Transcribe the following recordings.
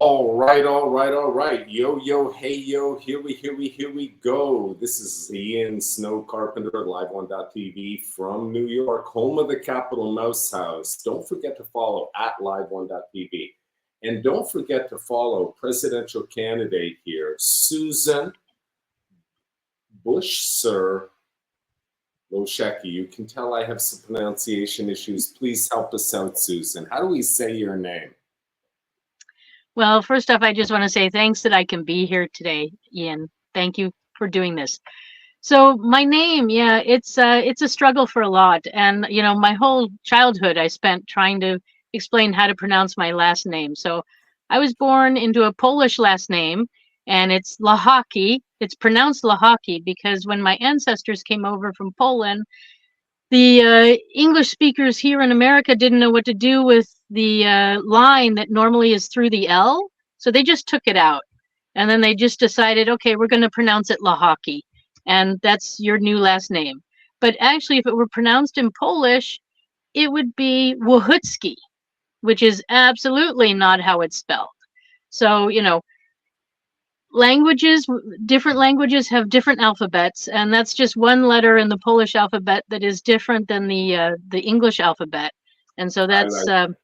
All right, all right, all right. Yo, yo, hey, yo, here we go. This is Ian Snow Carpenter, Live One TV from New York, home of the Capital Mouse House. Don't forget to follow at Live One TV. And don't forget to follow presidential candidate here, Susan Buchser. Lochocki. You can tell I have some pronunciation issues. Please help us out, Susan. How do we say your name? Well, first off, I just want to say thanks that I can be here today, Ian. Thank you for doing this. So my name, yeah, it's a struggle for a lot, and my whole childhood I spent trying to explain how to pronounce my last name. So I was born into a Polish last name, and it's Lochocki. It's pronounced Lochocki because when my ancestors came over from Poland, the English speakers here in America didn't know what to do with the line that normally is through the L, so they just took it out. And then they just decided, okay, we're going to pronounce it Lochocki, and that's your new last name. But actually, if it were pronounced in Polish, it would be Wojcicki, which is absolutely not how it's spelled. So, different languages have different alphabets, and that's just one letter in the Polish alphabet that is different than the English alphabet. And so I like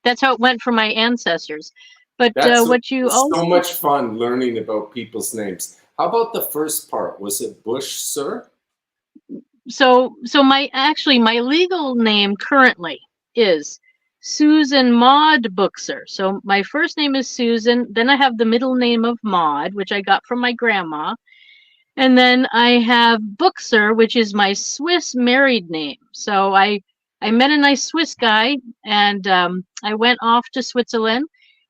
that's how it went for my ancestors. But That's what you so also much fun learning about people's names. How about the first part? Was it Buchser? so my legal name currently is Susan Maud Buchser. So my first name is Susan, then I have the middle name of Maud, which I got from my grandma. And then I have Buchser, which is my Swiss married name. So I met a nice Swiss guy, and I went off to Switzerland,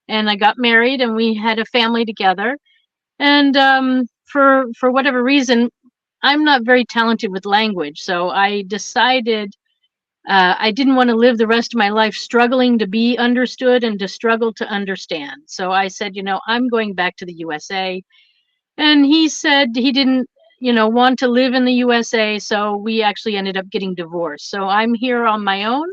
and I got married, and we had a family together. And for whatever reason, I'm not very talented with language, so I decided I didn't want to live the rest of my life struggling to be understood and to struggle to understand. So I said, I'm going back to the USA. And he said he didn't, want to live in the USA, so we actually ended up getting divorced. So I'm here on my own,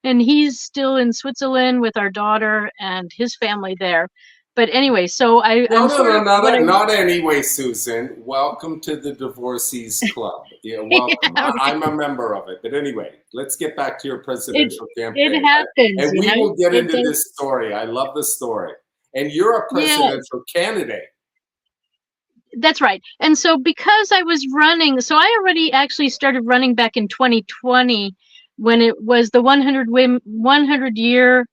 and he's still in Switzerland with our daughter and his family there. But anyway, so No, I'm no, sort no, of what I not anyway, Susan. Welcome to the Divorcees Club. Yeah, welcome. yeah, I'm a member of it. But anyway, let's get back to your it presidential it campaign. happens, And we will get It into does. this story. I love the story. And you're a Yeah, presidential candidate. that's right. And so because I was running, so I already actually started running back in 2020 when it was the 100 year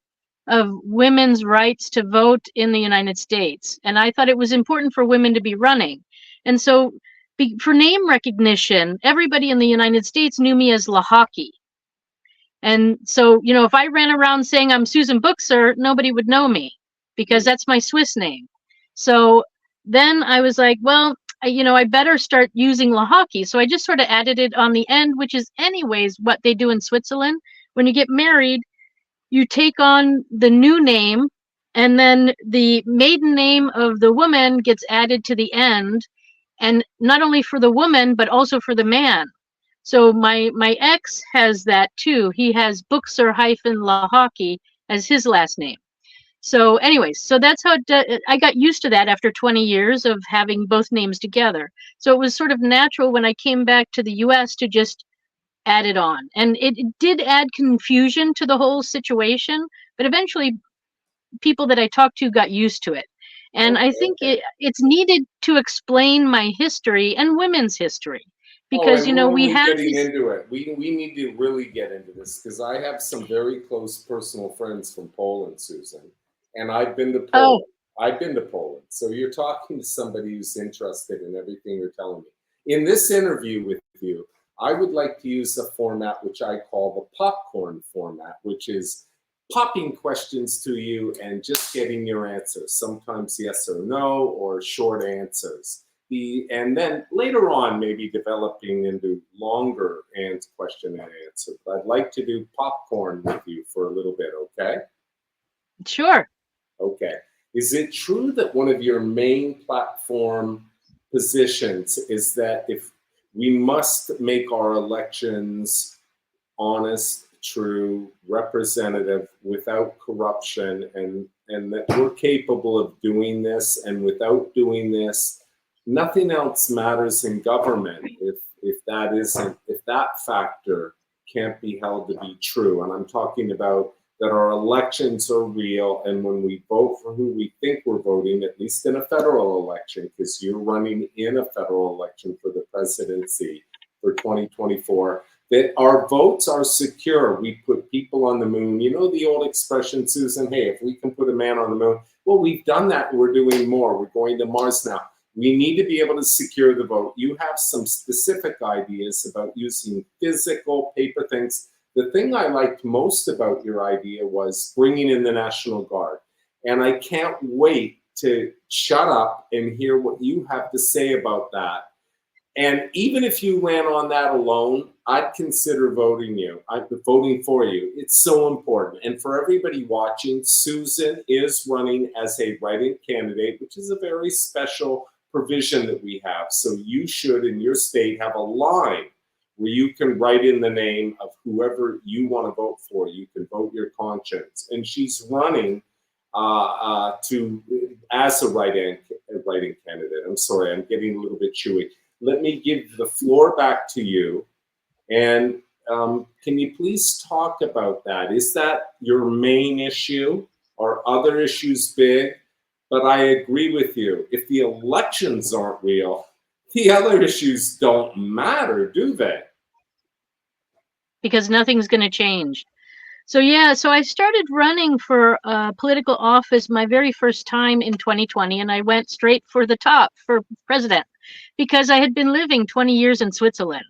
of women's rights to vote in the United States. And I thought it was important for women to be running. And so for name recognition, everybody in the United States knew me as Lochocki. And so, if I ran around saying I'm Susan Buchser, nobody would know me because that's my Swiss name. So then I was like, well, I better start using Lochocki. So I just sort of added it on the end, which is anyways what they do in Switzerland. When you get married, you take on the new name, and then the maiden name of the woman gets added to the end, and not only for the woman but also for the man. So my ex has that too. He has Buchser hyphen Lochocki as his last name. So anyways, so that's how I got used to that after 20 years of having both names together. So it was sort of natural when I came back to the US to just add it on. And it did add confusion to the whole situation, but eventually people that I talked to got used to it. And I think Okay. it's needed to explain my history and women's history Oh, because, and we're we only have getting these. into it. We need to really get into this because I have some very close personal friends from Poland, Susan, and I've been to Oh, Poland. I've been to Poland. So you're talking to somebody who's interested in everything you're telling me. In this interview with you, I would like to use a format which I call the popcorn format, which is popping questions to you and just getting your answers, sometimes yes or no, or short answers. And then later on, maybe developing into longer question and answer. But I'd like to do popcorn with you for a little bit, okay? sure. Okay. Is it true that one of your main platform positions is that if we must make our elections honest, true representative without corruption, and that we're capable of doing this, and without doing this, nothing else matters in government if that factor can't be held to be true. And I'm talking about that our elections are real, and when we vote for who we think we're voting, at least in a federal election, because you're running in a federal election for the presidency for 2024, that our votes are secure. We put people on the moon. You know the old expression, Susan, hey, if we can put a man on the moon, well, we've done that and we're doing more. We're going to Mars now. We need to be able to secure the vote. You have some specific ideas about using physical paper things. The thing I liked most about your idea was bringing in the National Guard. And I can't wait to shut up and hear what you have to say about that. And even if you ran on that alone, I'd consider voting for you. It's so important. And for everybody watching, Susan is running as a write-in candidate, which is a very special provision that we have. So you should, in your state, have a line where you can write in the name of whoever you want to vote for. You can vote your conscience. And she's running as a write-in candidate. I'm sorry, I'm getting a little bit chewy. Let me give the floor back to you. And can you please talk about that? Is that your main issue? Are other issues big? But I agree with you. If the elections aren't real, the other issues don't matter, do they? Because nothing's going to change. So yeah, so I started running for political office my very first time in 2020, and I went straight for the top for president because I had been living 20 years in Switzerland.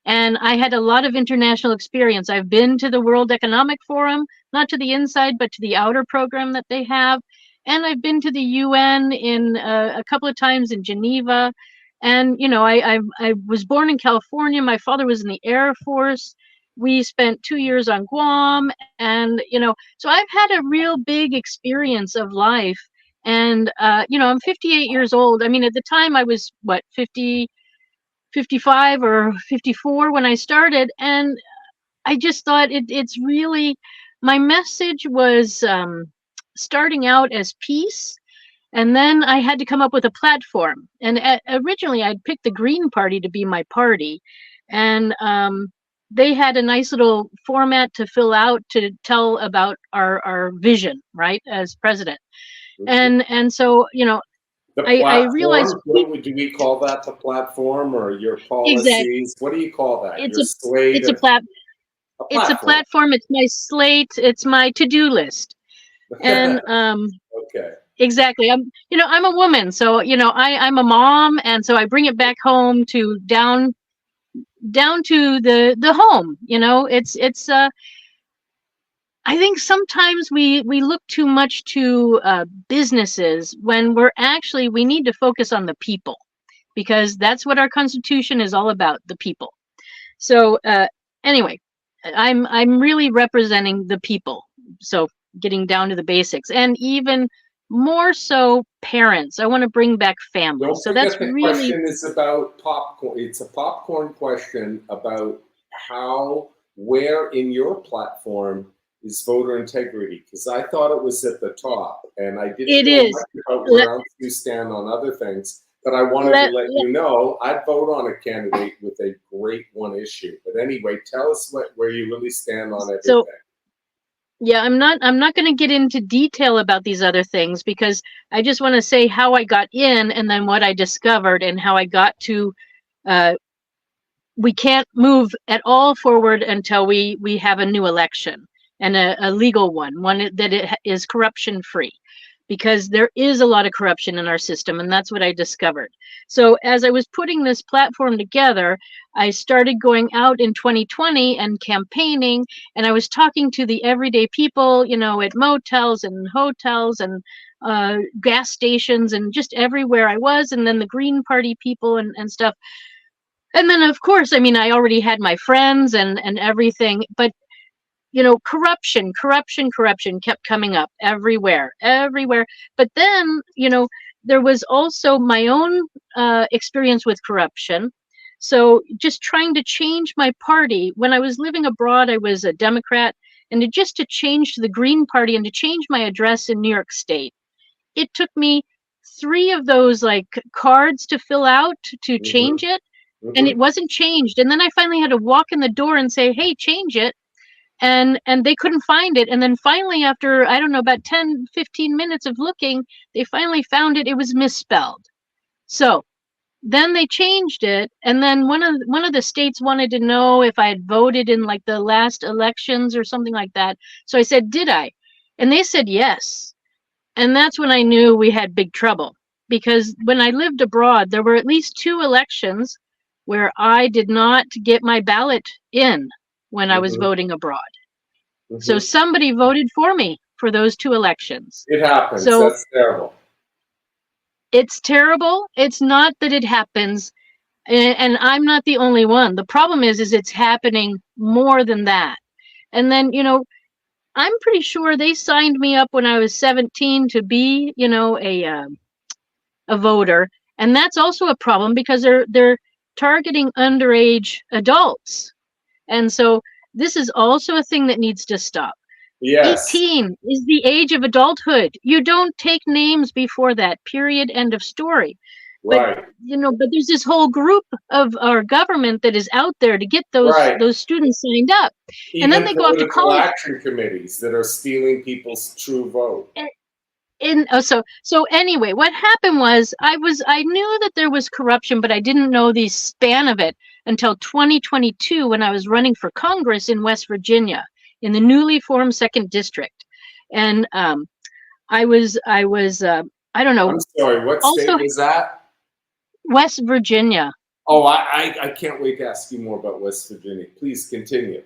And I had a lot of international experience. I've been to the World Economic Forum, not to the inside, but to the outer program that they have. And I've been to the UN in a couple of times in Geneva. And, you know, I was born in California. My father was in the Air Force. We spent 2 years on Guam. And, you know, so I've had a real big experience of life. And, you know, I'm 58 years old. I mean, at the time I was, 55 or 54 when I started. And I just thought it's really, my message was starting out as peace. And then I had to come up with a platform. And originally I'd picked the Green Party to be my party. And they had a nice little format to fill out to tell about our vision, right, as president. And so, you know, the platform, I realized, what would we call that? The platform or your policies? Exactly. What do you call that? It's a platform. It's my slate. It's my to-do list. And okay. Exactly. I'm a woman, so I'm a mom, and so I bring it back home to down to the home. It's I think sometimes we look too much to businesses when we need to focus on the people, because that's what our Constitution is all about, the people. So anyway, I'm really representing the people. So getting down to the basics, and even more so parents. I want to bring back families. Don't so forget that's the really question is about popcorn. It's a popcorn question about where in your platform is voter integrity, because I thought it was at the top, and I didn't know much about where else you stand on other things. But I wanted to let you know I'd vote on a candidate with a great one issue. But anyway, tell us where you really stand on everything. So, yeah, I'm not going to get into detail about these other things, because I just want to say how I got in, and then what I discovered, and how I got to. We can't move at all forward until we have a new election, and a legal one that is corruption free, because there is a lot of corruption in our system, and that's what I discovered. So as I was putting this platform together, I started going out in 2020 and campaigning, and I was talking to the everyday people, at motels and hotels and gas stations and just everywhere I was, and then the Green Party people and stuff. And then, of course, I already had my friends and everything, but corruption kept coming up everywhere. But then, there was also my own experience with corruption. So just trying to change my party. When I was living abroad, I was a Democrat, and just to change to the Green Party and to change my address in New York State, it took me 3 of those like cards to fill out to change it, and it wasn't changed. And then I finally had to walk in the door and say, "Hey, change it." And they couldn't find it. And then finally, after, I don't know, about 10-15 minutes of looking, they finally found it. It was misspelled. So then they changed it, and then one of the states wanted to know if I had voted in like the last elections or something like that. So I said, "Did I?" And they said yes. And that's when I knew we had big trouble, because when I lived abroad, there were at least 2 elections where I did not get my ballot in when I was voting abroad. So somebody voted for me for those 2 elections. It happens. So That's terrible. it's terrible. It's not that it happens, and I'm not the only one. The problem is it's happening more than that. And then, I'm pretty sure they signed me up when I was 17 to be, a voter, and that's also a problem because they're targeting underage adults. And so this is also a thing that needs to stop. Yes. 18 is the age of adulthood. You don't take names before that, period, end of story. Right. But there's this whole group of our government that is out there to get those students signed up. Even and then they go off to college. action committees that are stealing people's true vote. So anyway, what happened was I knew that there was corruption, but I didn't know the span of it until 2022 when I was running for Congress in West Virginia in the newly formed 2nd District. And I was I don't know. I'm sorry, what state was that? West Virginia. Oh, I can't wait to ask you more about West Virginia. Please continue.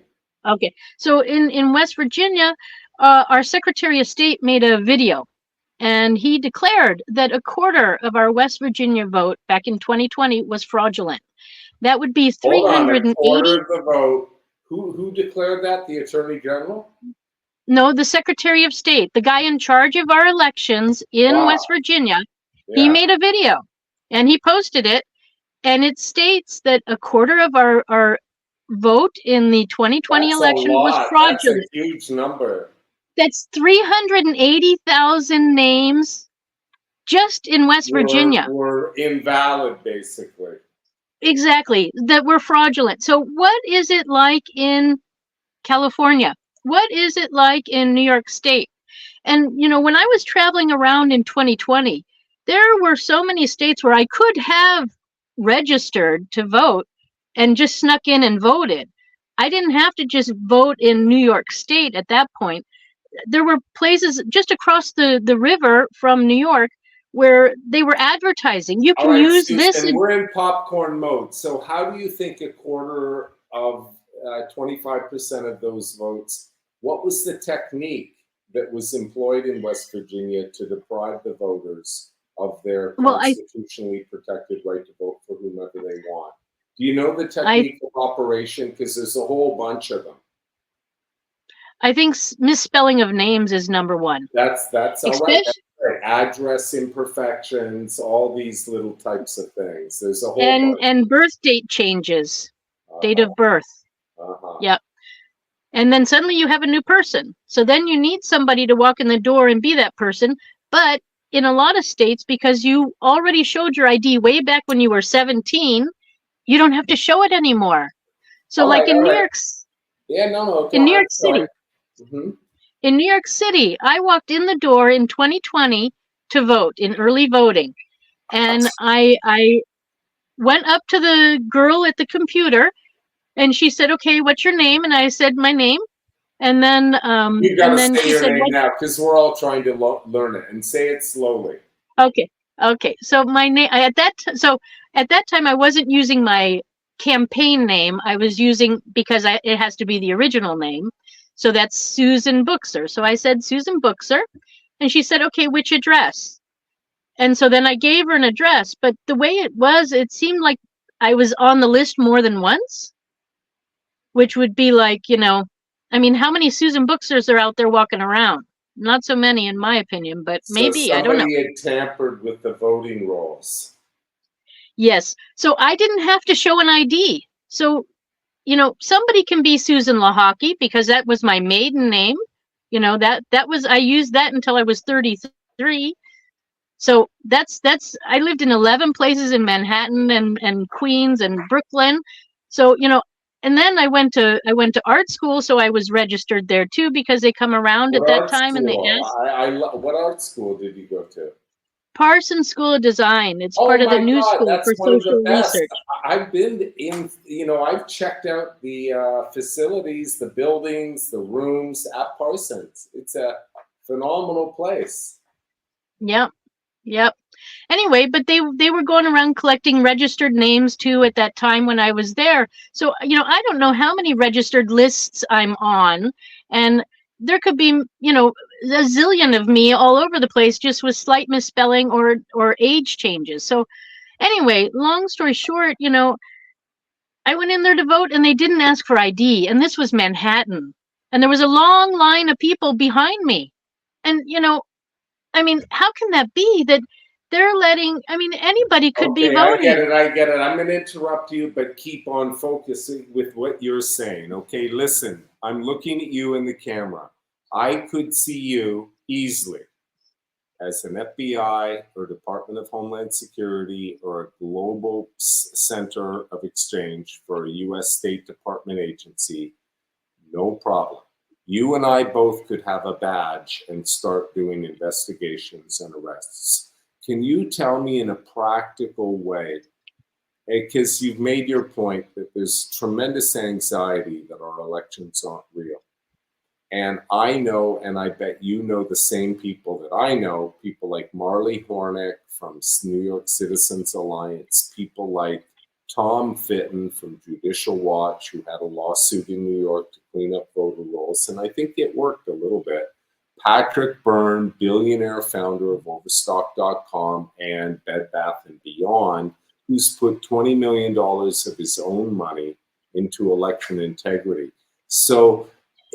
Okay. So in West Virginia, our Secretary of State made a video, and he declared that 1/4 of our West Virginia vote back in 2020 was fraudulent. That would be 380. Hold on, 1/4 of the vote. Who declared that? The Attorney General? No, the Secretary of State, the guy in charge of our elections in West Virginia. Yeah. He made a video and he posted it, and it states that 1/4 of our vote in the 2020 election was fraudulent. That's a huge number. That's 380,000 names just in West Virginia. Were invalid, basically. Exactly, that were fraudulent. So what is it like in California? What is it like in New York State? And, when I was traveling around in 2020, there were so many states where I could have registered to vote and just snuck in and voted. I didn't have to just vote in New York State at that point. There were places just across the river from New York where they were advertising. You can use this. And we're in popcorn mode. So how do you think 1/4 of 25% of those votes, what was the technique that was employed in West Virginia to deprive the voters of their constitutionally protected right to vote for whomever they want? Do you know the technique of operation? Because there's a whole bunch of them. I think misspelling of names is number one. That's all right. Address imperfections, all these little types of things. There's a whole bunch. And birth date changes, date of birth. Yep. And then suddenly you have a new person. So then you need somebody to walk in the door and be that person. But in a lot of states, because you already showed your ID way back when you were 17, you don't have to show it anymore. So in New York, in New York City, in New York City, I walked in the door in 2020 to vote in early voting, and I went up to the girl at the computer, and she said, "Okay, what's your name?" And I said my name, and then you got to say your name now because we're all trying to learn it, and say it slowly. Okay. So my name at that time I wasn't using my campaign name. I was using, because it has to be the original name. So that's Susan Buchser. So I said Susan Buchser, and she said, "Okay, which address?" And so then I gave her an address, but the way it seemed like I was on the list more than once, which would be like, I mean, how many Susan Buchsers are out there walking around? Not so many, in my opinion, but maybe, I don't know. Somebody had tampered with the voting rolls. Yes. So I didn't have to show an ID. So, somebody can be Susan Lochocki because that was my maiden name. That was, I used that until I was 33. So I lived in 11 places in Manhattan and Queens and Brooklyn. So, and then I went to art school, so I was registered there too because they come around What at that art time and they school? ask. What art school did you go to? Parsons School of Design. It's Oh part of the my New God, School that's for one of the Social best. Research. I've been in, I've checked out the facilities, the buildings, the rooms at Parsons. It's a phenomenal place. Yep. Yep. Anyway, but they were going around collecting registered names too at that time when I was there. So, I don't know how many registered lists I'm on, and there could be, a zillion of me all over the place just with slight misspelling or age changes. So, anyway, long story short, I went in there to vote and they didn't ask for ID, and this was Manhattan. And there was a long line of people behind me. And, I mean, how can that be that they're letting, I mean, anybody could be Okay, I get voting. it. I get it. I'm going to interrupt you, but keep on focusing with what you're saying. Okay, listen, I'm looking at you in the camera. I could see you easily as an FBI or Department of Homeland Security or a global center of exchange for a U.S. State Department agency. No problem. You and I both could have a badge and start doing investigations and arrests. Can you tell me in a practical way, because you've made your point that there's tremendous anxiety that our elections aren't real. And I know, and I bet you know the same people that I know, people like Marley Hornick from New York Citizens Alliance, people like Tom Fitton from Judicial Watch, who had a lawsuit in New York to clean up voter rolls. And I think it worked a little bit. Patrick Byrne, billionaire founder of Overstock.com and Bed Bath & Beyond, who's put $20 million of his own money into election integrity. So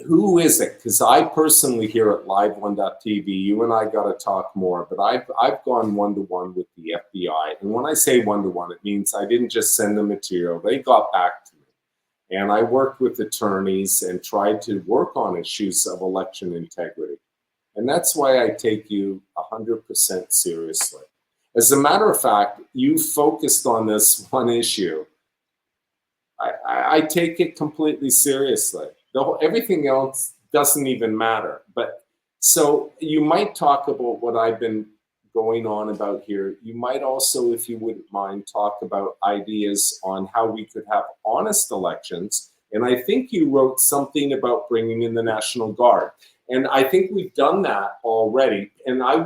who is it? Because I personally here at Live1.tv, you and I got to talk more, but I've gone one-to-one with the FBI. And when I say one-to-one, it means I didn't just send the material. They got back to me. And I worked with attorneys and tried to work on issues of election integrity. And that's why I take you 100% seriously. As a matter of fact, you focused on this one issue. I take it completely seriously. Everything else doesn't even matter. But so you might talk about what I've been going on about here. You might also, if you wouldn't mind, talk about ideas on how we could have honest elections. And I think you wrote something about bringing in the National Guard. And I think we've done that already. And I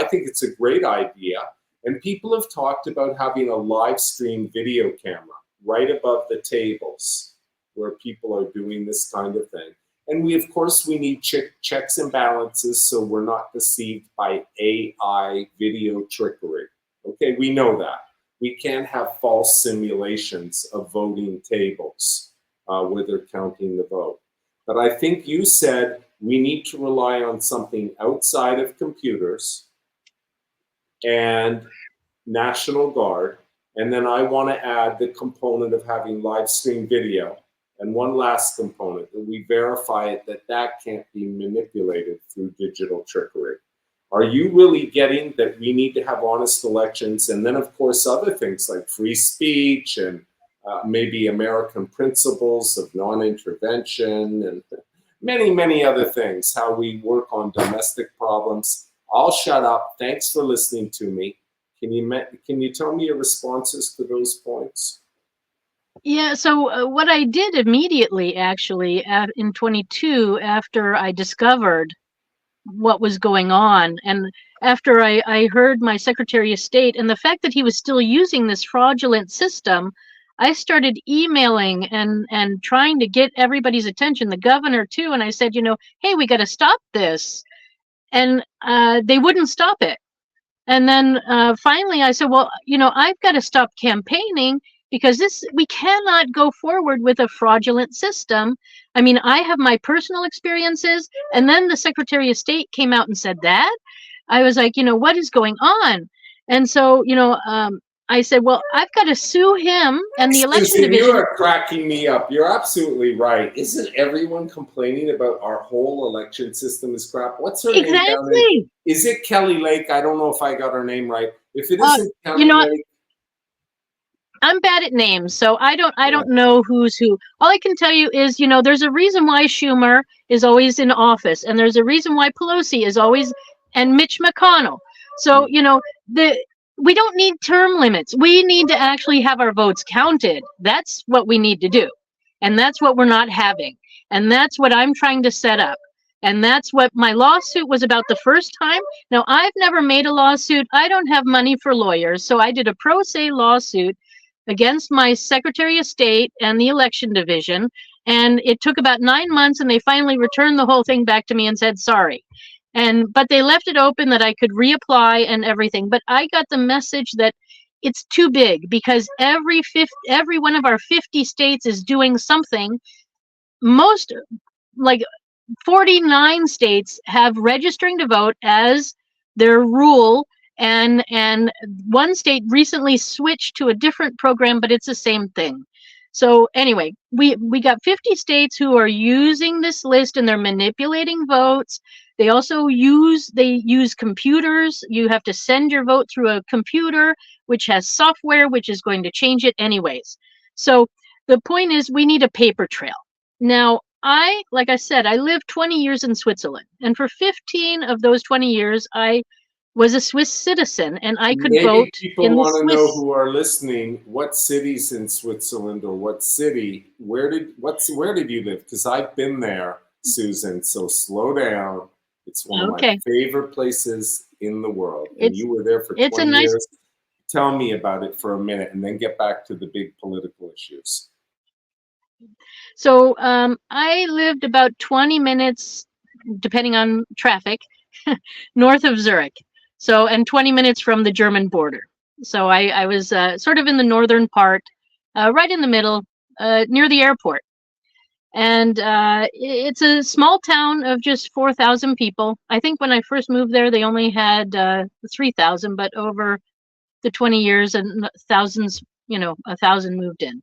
think it's a great idea. And people have talked about having a live stream video camera right above the tables where people are doing this kind of thing. And of course, we need checks and balances so we're not deceived by AI video trickery. Okay, we know that. We can't have false simulations of voting tables where they're counting the vote. But I think you said we need to rely on something outside of computers and National Guard. And then I want to add the component of having live stream video. And one last component, that we verify it that can't be manipulated through digital trickery. Are you really getting that we need to have honest elections? And then, of course, other things like free speech and maybe American principles of non-intervention and many, many other things, how we work on domestic problems. I'll shut up. Thanks for listening to me. Can you tell me your responses to those points? Yeah, so what I did immediately, actually, in 22, after I discovered what was going on, and after I heard my Secretary of State, and the fact that he was still using this fraudulent system, I started emailing and trying to get everybody's attention, the governor too, and I said, hey, we got to stop this. And they wouldn't stop it. And then finally I said, well, I've got to stop campaigning because we cannot go forward with a fraudulent system. I mean, I have my personal experiences, and then the Secretary of State came out and said that. I was like, what is going on? And so, I said, well, I've got to sue him and the election Susan, you division. are cracking me up. You're absolutely right. Isn't everyone complaining about our whole election system is crap? What's her name down in? Exactly. Is it Kelly Lake? I don't know if I got her name right. If it Uh, isn't you Kelly know, Lake, I'm bad at names, so I yeah. don't know who's who. All I can tell you is, there's a reason why Schumer is always in office, and there's a reason why Pelosi is always, and Mitch McConnell. So, the we don't need term limits. We need to actually have our votes counted. That's what we need to do. And that's what we're not having. And that's what I'm trying to set up. And that's what my lawsuit was about the first time. Now, I've never made a lawsuit. I don't have money for lawyers. So I did a pro se lawsuit against my Secretary of State and the election division. And it took about 9 months, and they finally returned the whole thing back to me and said sorry. But they left it open that I could reapply and everything. But I got the message that it's too big because every one of our 50 states is doing something. Most, like 49 states, have registering to vote as their rule, and one state recently switched to a different program, but it's the same thing. So anyway, we got 50 states who are using this list, and they're manipulating votes. They use computers. You have to send your vote through a computer which has software which is going to change it anyways. So the point is, we need a paper trail. Now, like I said, I lived 20 years in Switzerland, and for 15 of those 20 years, I was a Swiss citizen, and I could Maybe vote people in the want to know Swiss. who are listening. What cities in Switzerland, or what city? Where did you live? Because I've been there, Susan. So slow down. It's one of my Okay, favorite places in the world, and it's you were there for it's a 20 nice. years. Tell me about it for a minute, and then get back to the big political issues. So I lived about 20 minutes, depending on traffic, north of Zurich. So, and 20 minutes from the German border. So I was sort of in the northern part, right in the middle, near the airport. And it's a small town of just 4,000 people. I think when I first moved there, they only had 3,000, but over the 20 years, and thousands, 1,000 moved in.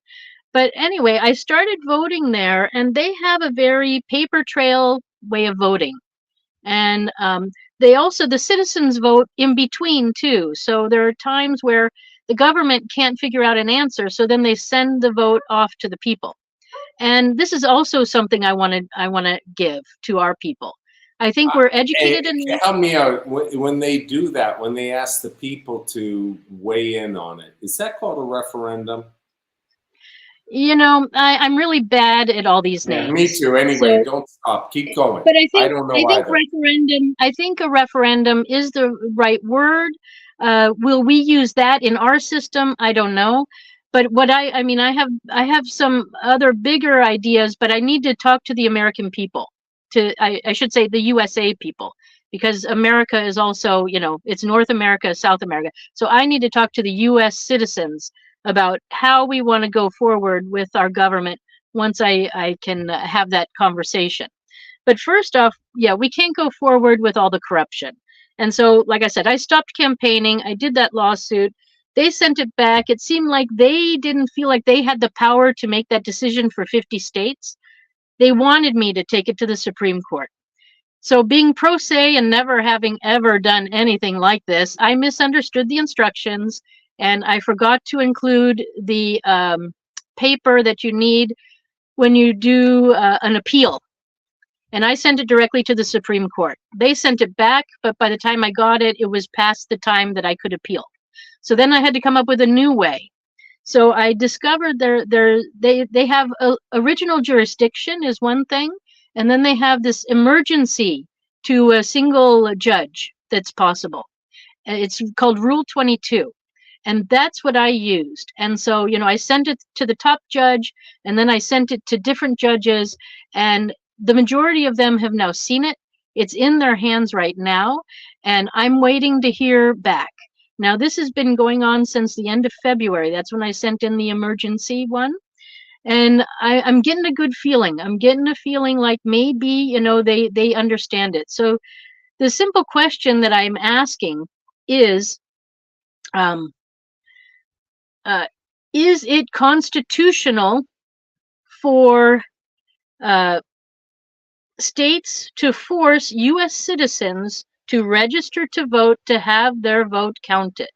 But anyway, I started voting there, and they have a very paper trail way of voting. And the citizens vote in between too. So there are times where the government can't figure out an answer, so then they send the vote off to the people. And this is also something I want to give to our people. I think we're educated enough. Help me out. When they do that, when they ask the people to weigh in on it, is that called a referendum? I'm really bad at all these Yeah, me names. too. Anyway, So, don't stop. Keep going. but I I think don't I know think either. referendum. I think a referendum is the right word. Will we use that in our system? I don't know. But I mean, I have some other bigger ideas, but I need to talk to the American people. I should say the USA people, because America is also, it's North America, South America. So I need to talk to the US citizens about how we want to go forward with our government once I can have that conversation. But first off, yeah, we can't go forward with all the corruption. And so, like I said, I stopped campaigning. I did that lawsuit. They sent it back. It seemed like they didn't feel like they had the power to make that decision for 50 states. They wanted me to take it to the Supreme Court. So, being pro se and never having ever done anything like this, I misunderstood the instructions, and I forgot to include the paper that you need when you do an appeal. And I sent it directly to the Supreme Court. They sent it back, but by the time I got it, it was past the time that I could appeal. So then I had to come up with a new way. So I discovered they have original jurisdiction is one thing, and then they have this emergency to a single judge that's possible. It's called Rule 22. And that's what I used. And so, I sent it to the top judge, and then I sent it to different judges, and the majority of them have now seen it. It's in their hands right now, and I'm waiting to hear back. Now, this has been going on since the end of February. That's when I sent in the emergency one. And I'm getting a good feeling. I'm getting a feeling like maybe, they understand it. So the simple question that I'm asking is, um, uh, is it constitutional for states to force U.S. citizens to register to vote to have their vote counted?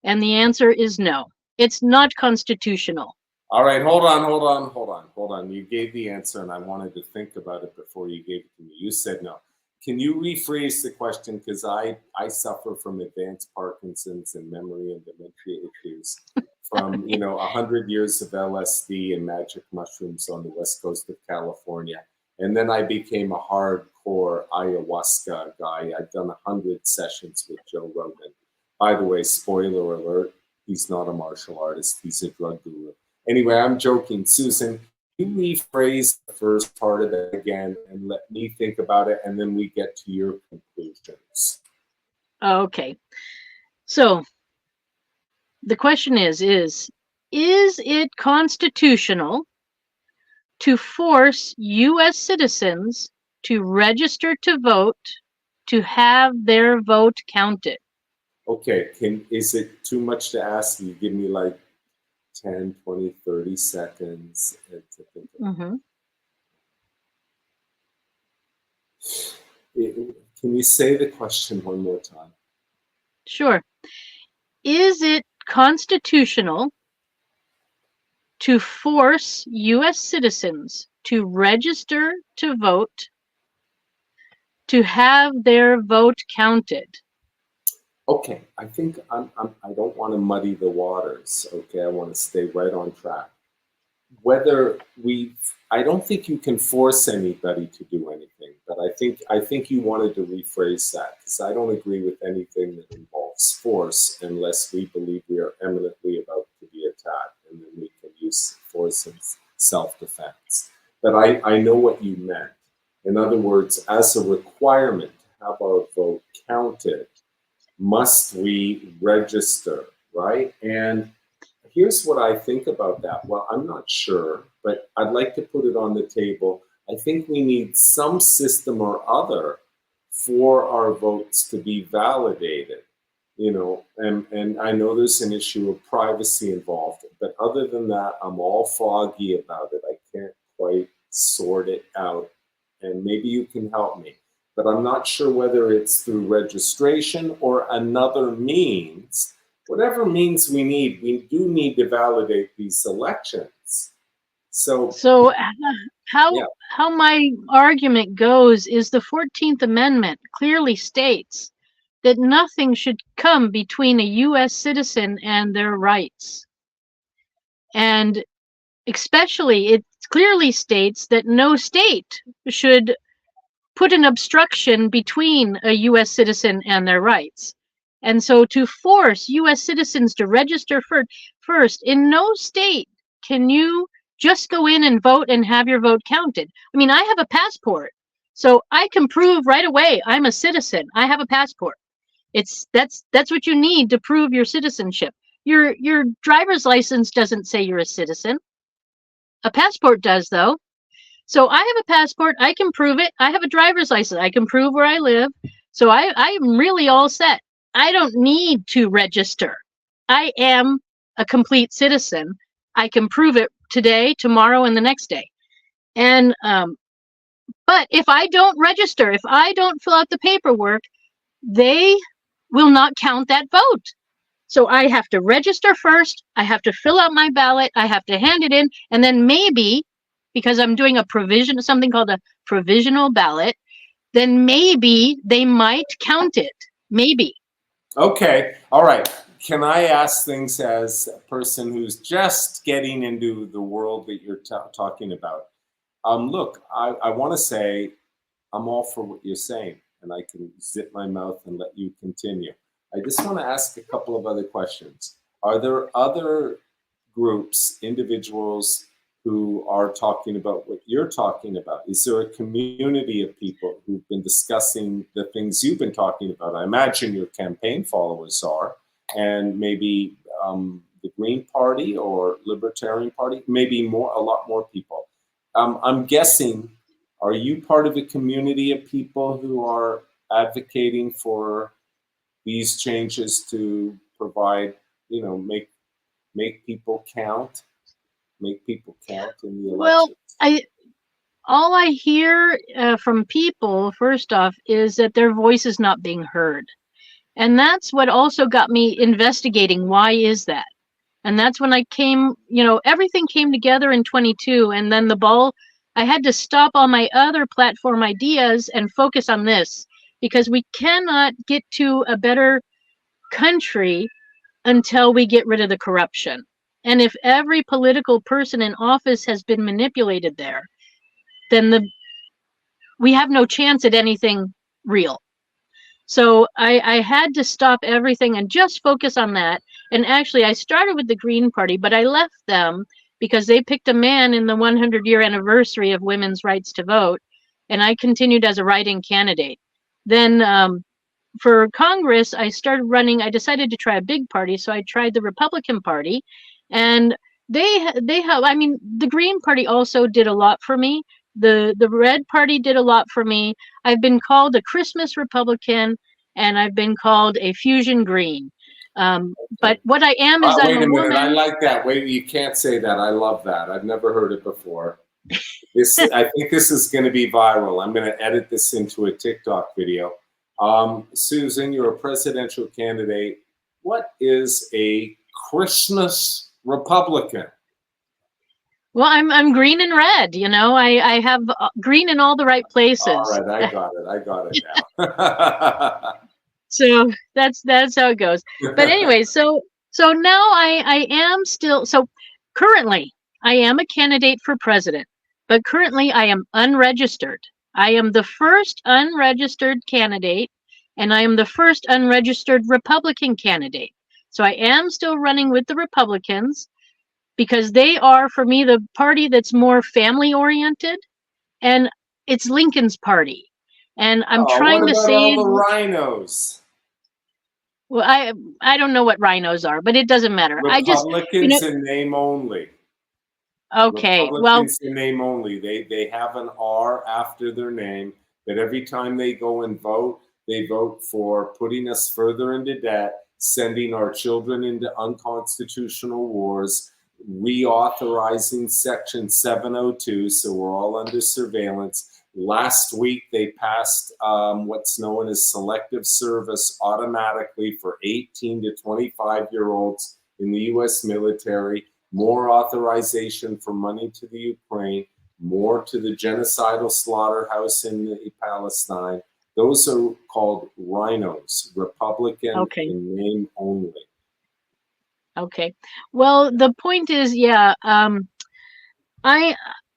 And the answer is no. It's not constitutional. All right, hold on. You gave the answer, and I wanted to think about it before you gave it to me. You said no. Can you rephrase the question? Because I suffer from advanced Parkinson's and memory and dementia issues from 100 years of LSD and magic mushrooms on the west coast of California, and then I became a hardcore ayahuasca guy. I've done 100 sessions with Joe Rogan. By the way, spoiler alert: he's not a martial artist; he's a drug guru. Anyway, I'm joking. Susan, can you rephrase the first part of it again and let me think about it, and then we get to your conclusions. Okay. So the question is it constitutional to force U.S. citizens to register to vote to have their vote counted? Okay, is it too much to ask you? Give me like 10, 20, 30 seconds to think about it. Can you say the question one more time? Sure. Is it constitutional to force U.S. citizens to register to vote to have their vote counted? Okay, I think I don't want to muddy the waters. Okay, I want to stay right on track. I don't think you can force anybody to do anything, but I think you wanted to rephrase that, because I don't agree with anything that involves force unless we believe we are imminently about to be attacked, and then we can use force in self-defense. But I know what you meant. In other words, as a requirement to have our vote counted, must we register, right? And here's what I think about that. Well, I'm not sure, but I'd like to put it on the table. I think we need some system or other for our votes to be validated, and I know there's an issue of privacy involved, but other than that, I'm all foggy about it. I can't quite sort it out, and maybe you can help me. But I'm not sure whether it's through registration or another means. Whatever means we do need to validate these elections. So how my argument goes is the 14th Amendment clearly states that nothing should come between a U.S. citizen and their rights. And especially, it clearly states that no state should put an obstruction between a U.S. citizen and their rights. And so to force U.S. citizens to register first, in no state can you just go in and vote and have your vote counted. I mean, I have a passport, so I can prove right away I'm a citizen. I have a passport. That's what you need to prove your citizenship. Your driver's license doesn't say you're a citizen. A passport does, though. So I have a passport. I can prove it. I have a driver's license. I can prove where I live. So I am really all set. I don't need to register. I am a complete citizen. I can prove it today, tomorrow, and the next day. And but if I don't register, if I don't fill out the paperwork, they will not count that vote. So I have to register first. I have to fill out my ballot. I have to hand it in. And then maybe, because I'm doing something called a provisional ballot, then maybe they might count it. Maybe. Okay. All right. Can I ask things as a person who's just getting into the world that you're talking about? Look, I want to say I'm all for what you're saying, and I can zip my mouth and let you continue. I just want to ask a couple of other questions. Are there other groups, individuals who are talking about what you're talking about? Is there a community of people who've been discussing the things you've been talking about? I imagine your campaign followers are, and maybe the Green Party or Libertarian Party, maybe a lot more people. I'm guessing, are you part of a community of people who are advocating for these changes to provide, make make people count, make people count in the Well, elections? all I hear from people, first off, is that their voice is not being heard. And that's what also got me investigating why is that? And that's when I came, everything came together in 22, and then I had to stop all my other platform ideas and focus on this, because we cannot get to a better country until we get rid of the corruption. And if every political person in office has been manipulated there, then we have no chance at anything real. So I had to stop everything and just focus on that. And actually, I started with the Green Party, but I left them because they picked a man in the 100-year anniversary of women's rights to vote, and I continued as a write-in candidate. Then for Congress, I decided to try a big party, so I tried the Republican Party, and they have, the Green Party also did a lot for me. The Red Party did a lot for me. I've been called a Christmas Republican, and I've been called a Fusion Green. But what I am is I'm wait a minute. woman. I like that. Wait, you can't say that. I love that. I've never heard it before. I think this is going to be viral. I'm going to edit this into a TikTok video. Susan, you're a presidential candidate. What is a Christmas Republican? Well, I'm green and red. I have green in all the right places. All right, I got it now. So that's how it goes. But anyway, so now I am still, so currently I am a candidate for president, but currently I am unregistered. I am the first unregistered candidate, and I am the first unregistered Republican candidate. So I am still running with the Republicans, because they are, for me, the party that's more family oriented, and it's Lincoln's party. And I'm trying to save all the rhinos. Well, I don't know what rhinos are, but it doesn't matter. Republicans in name only. Okay, Republicans in name only. They have an R after their name, that every time they go and vote, they vote for putting us further into debt, sending our children into unconstitutional wars, reauthorizing Section 702, so we're all under surveillance. Last week, they passed what's known as selective service automatically for 18 to 25-year-olds in the U.S. military, more authorization for money to the Ukraine, more to the genocidal slaughterhouse in Palestine. Those are called rhinos, Republican in name only. Okay. Well, the point is,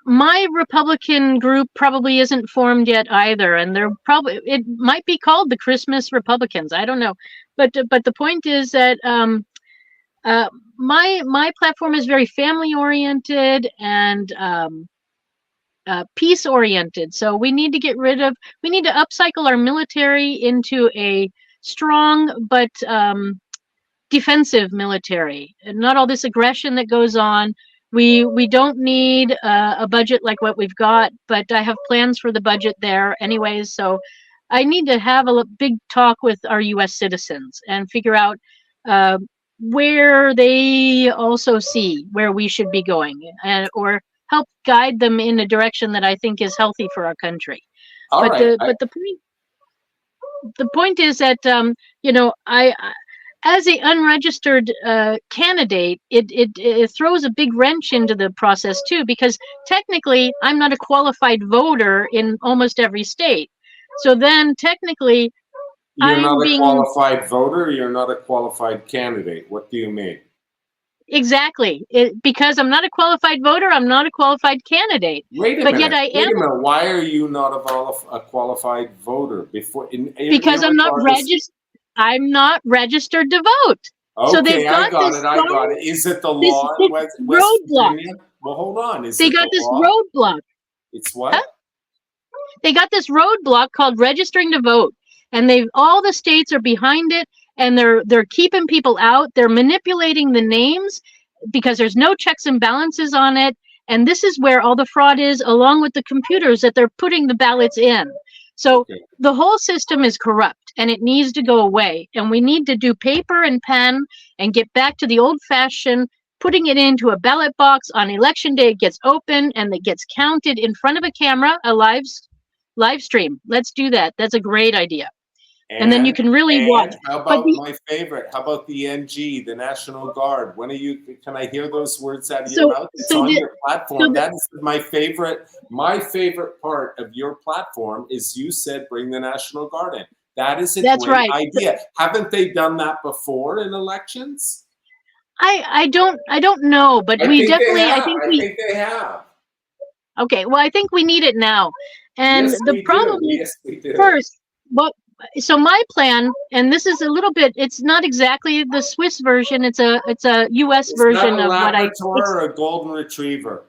my Republican group probably isn't formed yet either, and it might be called the Christmas Republicans. I don't know, but the point is that my platform is very family oriented and peace oriented. So we need to upcycle our military into a strong but defensive military, and not all this aggression that goes on. We don't need a budget like what we've got, but I have plans for the budget there anyways. So I need to have a big talk with our U.S. citizens and figure out where they also see where we should be going, or help guide them in a direction that I think is healthy for our country. But the point is that I as a unregistered candidate, it throws a big wrench into the process too, because technically I'm not a qualified voter in almost every state. So then technically you're not a qualified voter, you're not a qualified candidate. What do you mean? Exactly. Because I'm not a qualified voter, I'm not a qualified candidate. Wait a minute. Why are you not a qualified voter? Because I'm not registered. I'm not registered to vote. Okay, so they've got I got it. Is it the law in West Virginia? Well, hold on. They got this roadblock. It's what? Huh? They got this roadblock called registering to vote, and all the states are behind it, and they're keeping people out. They're manipulating the names because there's no checks and balances on it, and this is where all the fraud is, along with the computers that they're putting the ballots in. So the whole system is corrupt, and it needs to go away. And we need to do paper and pen and get back to the old-fashioned putting it into a ballot box on election day. It gets open and it gets counted in front of a camera, a live stream. Let's do that. That's a great idea. And then you can really watch. How about my favorite? How about the NG, the National Guard? Can I hear those words out of your mouth? It's on your platform. That is my favorite. My favorite part of your platform is you said bring the National Guard in. That is a great idea. Haven't they done that before in elections? I don't know, but we definitely, I think they have. Okay, well, I think we need it now. And yes, the problem is first, so my plan, and this is a little bit, it's not exactly the Swiss version, it's a US version of what I or a golden retriever.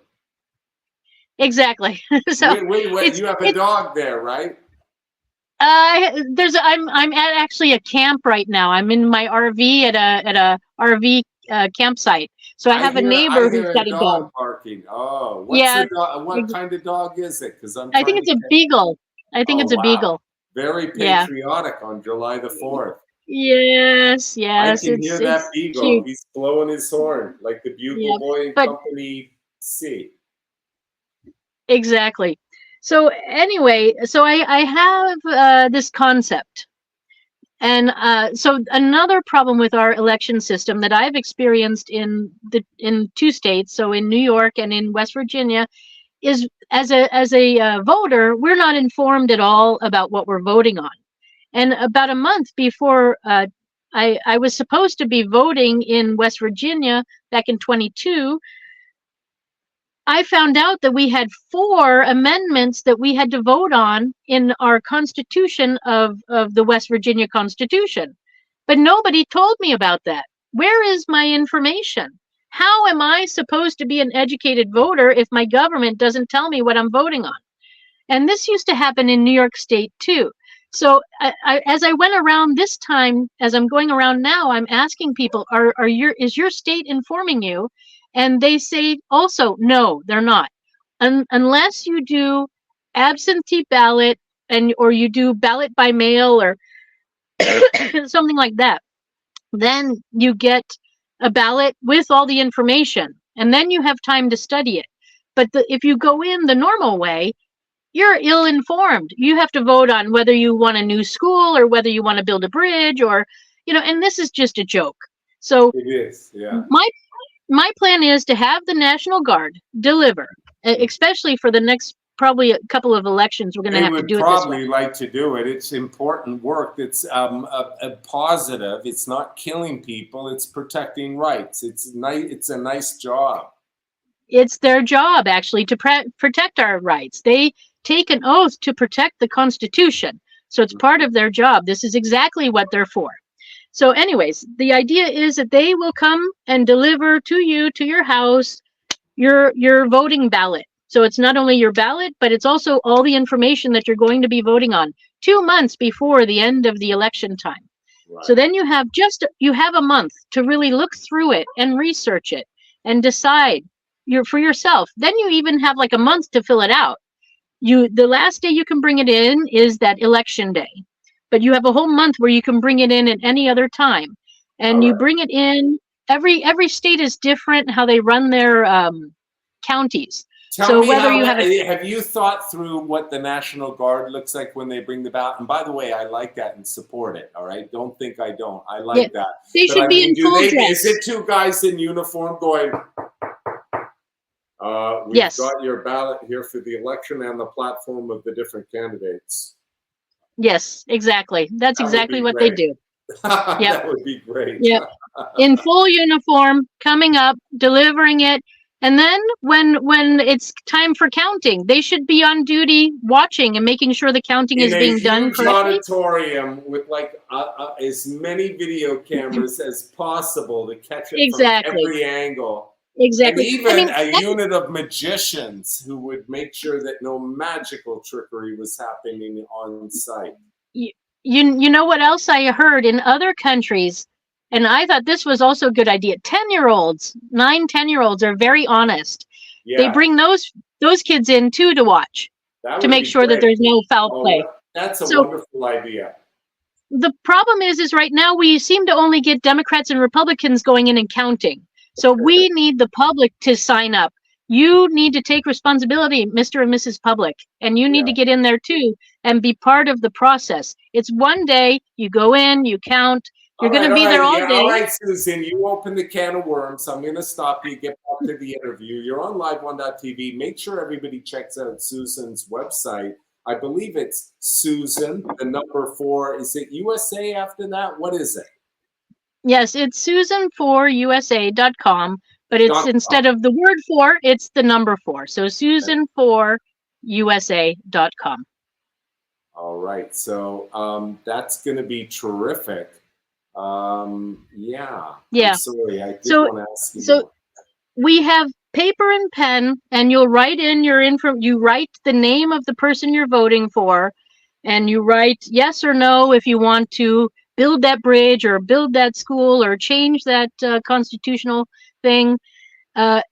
Exactly. So wait, you have a dog there, right? I'm at actually a camp right now. I'm in my RV at a RV campsite. So I have a neighbor who's got a dog barking. Oh, what kind of dog is it? Because I think it's a beagle. I think it's a beagle. Very patriotic on July the 4th. Yes. I can hear that beagle. Cute. He's blowing his horn like the Bugle Boy and Company C. Exactly. So anyway, so I have this concept. And so another problem with our election system that I've experienced in 2 states, so in New York and in West Virginia, is as a voter, we're not informed at all about what we're voting on. And about a month before I was supposed to be voting in West Virginia back in 22, I found out that we had 4 amendments that we had to vote on in our Constitution of the West Virginia Constitution. But nobody told me about that. Where is my information? How am I supposed to be an educated voter if my government doesn't tell me what I'm voting on? And this used to happen in New York State too. So as I went around this time, as I'm going around now, I'm asking people, is your state informing you? And they say also, no, they're not. Unless you do absentee ballot or you do ballot by mail or something like that, then you get a ballot with all the information, and then you have time to study it. But if you go in the normal way, you're ill-informed. You have to vote on whether you want a new school or whether you want to build a bridge or, and this is just a joke. So it is, yeah. My plan is to have the National Guard deliver, especially for the next probably a couple of elections. We're going to have to do it this way. They would probably like to do it. It's important work. It's a positive. It's not killing people. It's protecting rights. It's a nice job. It's their job, actually, to protect our rights. They take an oath to protect the Constitution. So it's part of their job. This is exactly what they're for. So anyways, the idea is that they will come and deliver to you, to your house, your voting ballot. So it's not only your ballot, but it's also all the information that you're going to be voting on 2 months before the end of the election time. Right. So then you have a month to really look through it and research it and decide for yourself. Then you even have like a month to fill it out. The last day you can bring it in is that election day. But you have a whole month where you can bring it in at any other time. And you bring it in, every state is different how they run their counties. Tell me have you thought through what the National Guard looks like when they bring the ballot? And by the way, I like that and support it, all right? Don't think I don't. I like that. They should be in full dress. Is it 2 guys in uniform going, we've got your ballot here for the election and the platform of the different candidates? Yes, exactly. That's exactly what they do. That would be great. Yeah, in full uniform, coming up, delivering it, and then when it's time for counting, they should be on duty, watching and making sure the counting is being done correctly. In a huge auditorium with like as many video cameras as possible to catch it from every angle. Exactly. And even a unit of magicians who would make sure that no magical trickery was happening on site. You know what else I heard in other countries, and I thought this was also a good idea. 10-year-olds, 9-10-year-olds are very honest. Yeah. They bring those kids in too to watch, to make sure that there's no foul play. That's a wonderful idea. The problem is right now we seem to only get Democrats and Republicans going in and counting. So we need the public to sign up. You need to take responsibility, Mr. and Mrs. Public, and you need Yeah. to get in there too and be part of the process. It's one day, you go in, you count, you're going to All be there right, all yeah, all day. right, Susan, you opened the can of worms. I'm going to stop you, get back to the interview. You're on live1.tv. Make sure everybody checks out Susan's website. I believe it's Susan, the number 4. Is it USA after that? What is it? Yes, it's susan4usa.com, but it's .com. instead of the word 4, it's the number 4. So susan4usa.com. All right, so that's going to be terrific. Yeah, Yeah. I'm sorry, I did So, want to ask you so more. we have paper and pen, and you'll write in your info. You write the name of the person you're voting for, and you write yes or no if you want to build that bridge or build that school or change that constitutional thing.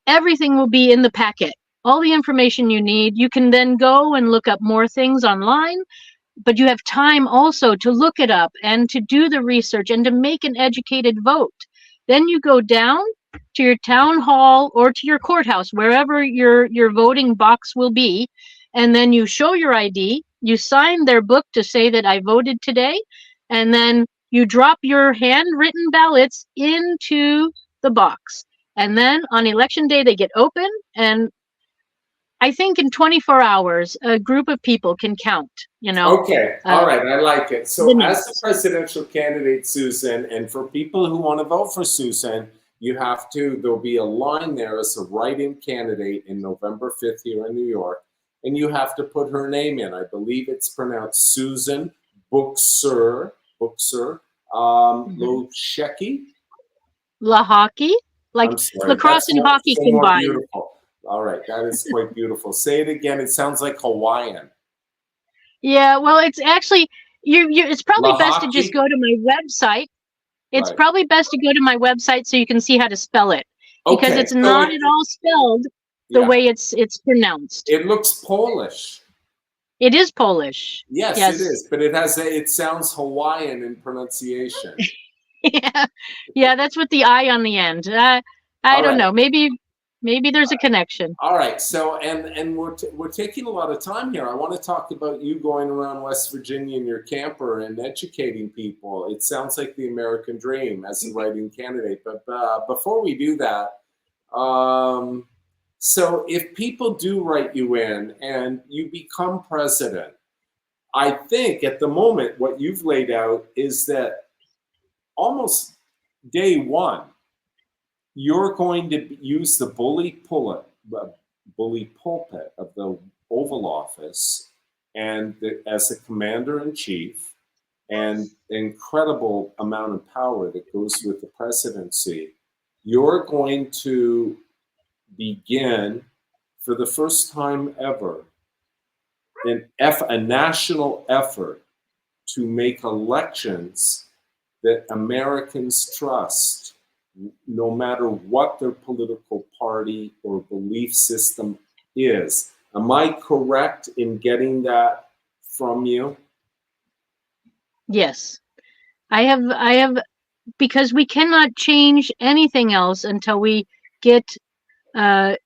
Everything will be in the packet. All the information you need. You can then go and look up more things online, but you have time also to look it up and to do the research and to make an educated vote. Then you go down to your town hall or to your courthouse, wherever your voting box will be, and then you show your ID, you sign their book to say that I voted today, and then you drop your handwritten ballots into the box. And then on election day, they get open, and I think in 24 hours, a group of people can count, Okay, all right, I like it. the So, as the names. presidential candidate, Susan, and for people who want to vote for Susan, there'll be a line there as a write-in candidate in November 5th here in New York, and you have to put her name in. I believe it's pronounced Susan Buchser, Lochocki. Lochocki, like I'm sorry, lacrosse and hockey so more combined. beautiful. All right, that is quite beautiful. Say it again. It sounds like Hawaiian. Yeah, well, it's actually it's probably best to just Lochocki, go to my website. It's right? probably best to go to my website so you can see how to spell it, because Okay, it's so not at all spelled the yeah. way it's pronounced. It looks Polish. It is Polish. Yes, it Yes. is, but it sounds Hawaiian in pronunciation. Yeah. Yeah, that's with the I on the end. I All don't right. know. Maybe there's a connection. All right. So, and we're taking a lot of time here. I want to talk about you going around West Virginia in your camper and educating people. It sounds like the American dream as a writing candidate. But before we do that, so if people do write you in and you become president, I think at the moment what you've laid out is that almost day one, you're going to use the bully pulpit of the Oval Office as a commander in chief, and the incredible amount of power that goes with the presidency. You're going to begin for the first time ever a national effort to make elections that Americans trust, no matter what their political party or belief system is. Am I correct in getting that from you? Yes. I have because we cannot change anything else until we get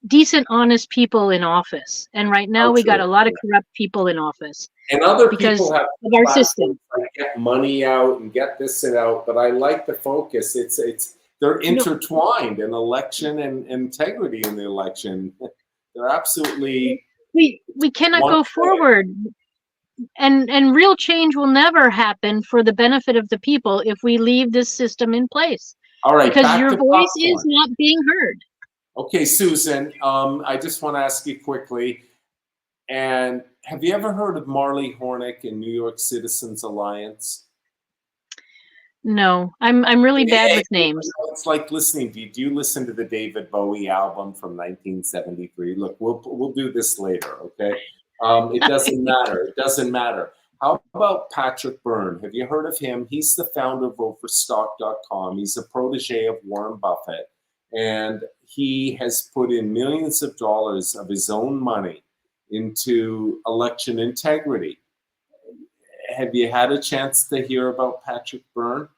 decent, honest people in office. And right now How we got true. a lot of corrupt people in office And other because people have of our platforms system. like get money out and get this and out, but I like the focus. They're No, intertwined in election and integrity in the election. They're absolutely we cannot one go thing. forward, and real change will never happen for the benefit of the people if we leave this system in place, All right, because back your to voice is popcorn. not being heard. Okay, Susan, I just want to ask you quickly, and have you ever heard of Marley Hornick and New York Citizens Alliance? No, I'm really bad Yeah, with names. it's like listening. Do you listen to the David Bowie album from 1973? Look, we'll do this later, okay? It doesn't matter. It doesn't matter. How about Patrick Byrne? Have you heard of him? He's the founder of Overstock.com. He's a protege of Warren Buffett, and he has put in millions of dollars of his own money into election integrity. Have you had a chance to hear about Patrick Byrne?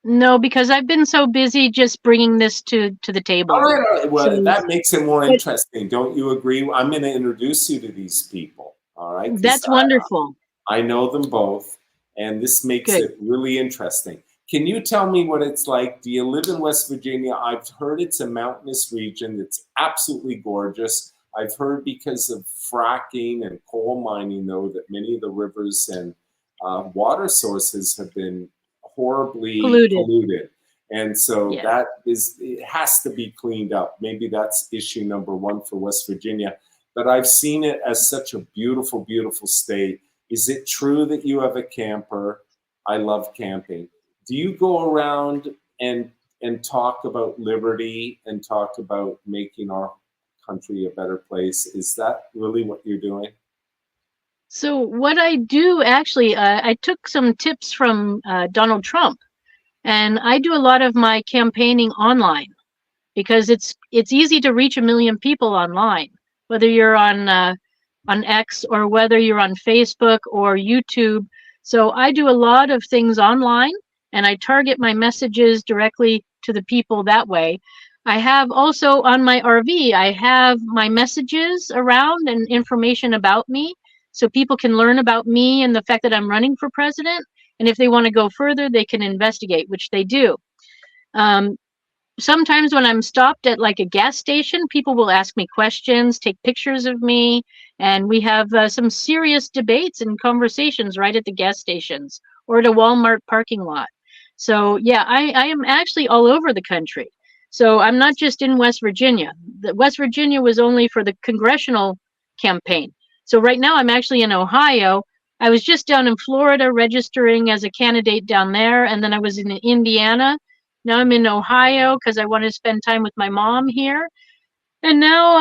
No, because I've been so busy just bringing this to the All table. right, all right. So, Well, that makes it more but interesting. Don't you agree? I'm going to introduce you to these people, all right? Because that's wonderful. I know them both, and this makes Good. it really interesting. Can you tell me what it's like? Do you live in West Virginia? I've heard it's a mountainous region that's absolutely gorgeous. I've heard because of fracking and coal mining, though, that many of the rivers and water sources have been horribly Polluted. polluted. And so Yeah. that is, it has to be cleaned up. Maybe that's issue number one for West Virginia. But I've seen it as such a beautiful, beautiful state. Is it true that you have a camper? I love camping. Do you go around and talk about liberty and talk about making our country a better place? Is that really what you're doing? So what I do actually, I took some tips from Donald Trump, and I do a lot of my campaigning online because it's easy to reach a million people online, whether you're on X or whether you're on Facebook or YouTube. So I do a lot of things online, and I target my messages directly to the people that way. I have also on my RV, I have my messages around and information about me so people can learn about me and the fact that I'm running for president. And if they want to go further, they can investigate, which they do. Um, Sometimes when I'm stopped at like a gas station, people will ask me questions, take pictures of me, and we have some serious debates and conversations right at the gas stations or at a Walmart parking lot. So yeah, I am actually all over the country. So I'm not just in West Virginia. The West Virginia was only for the congressional campaign. So right now I'm actually in Ohio. I was just down in Florida registering as a candidate down there, and then I was in Indiana. Now I'm in Ohio because I want to spend time with my mom here. And now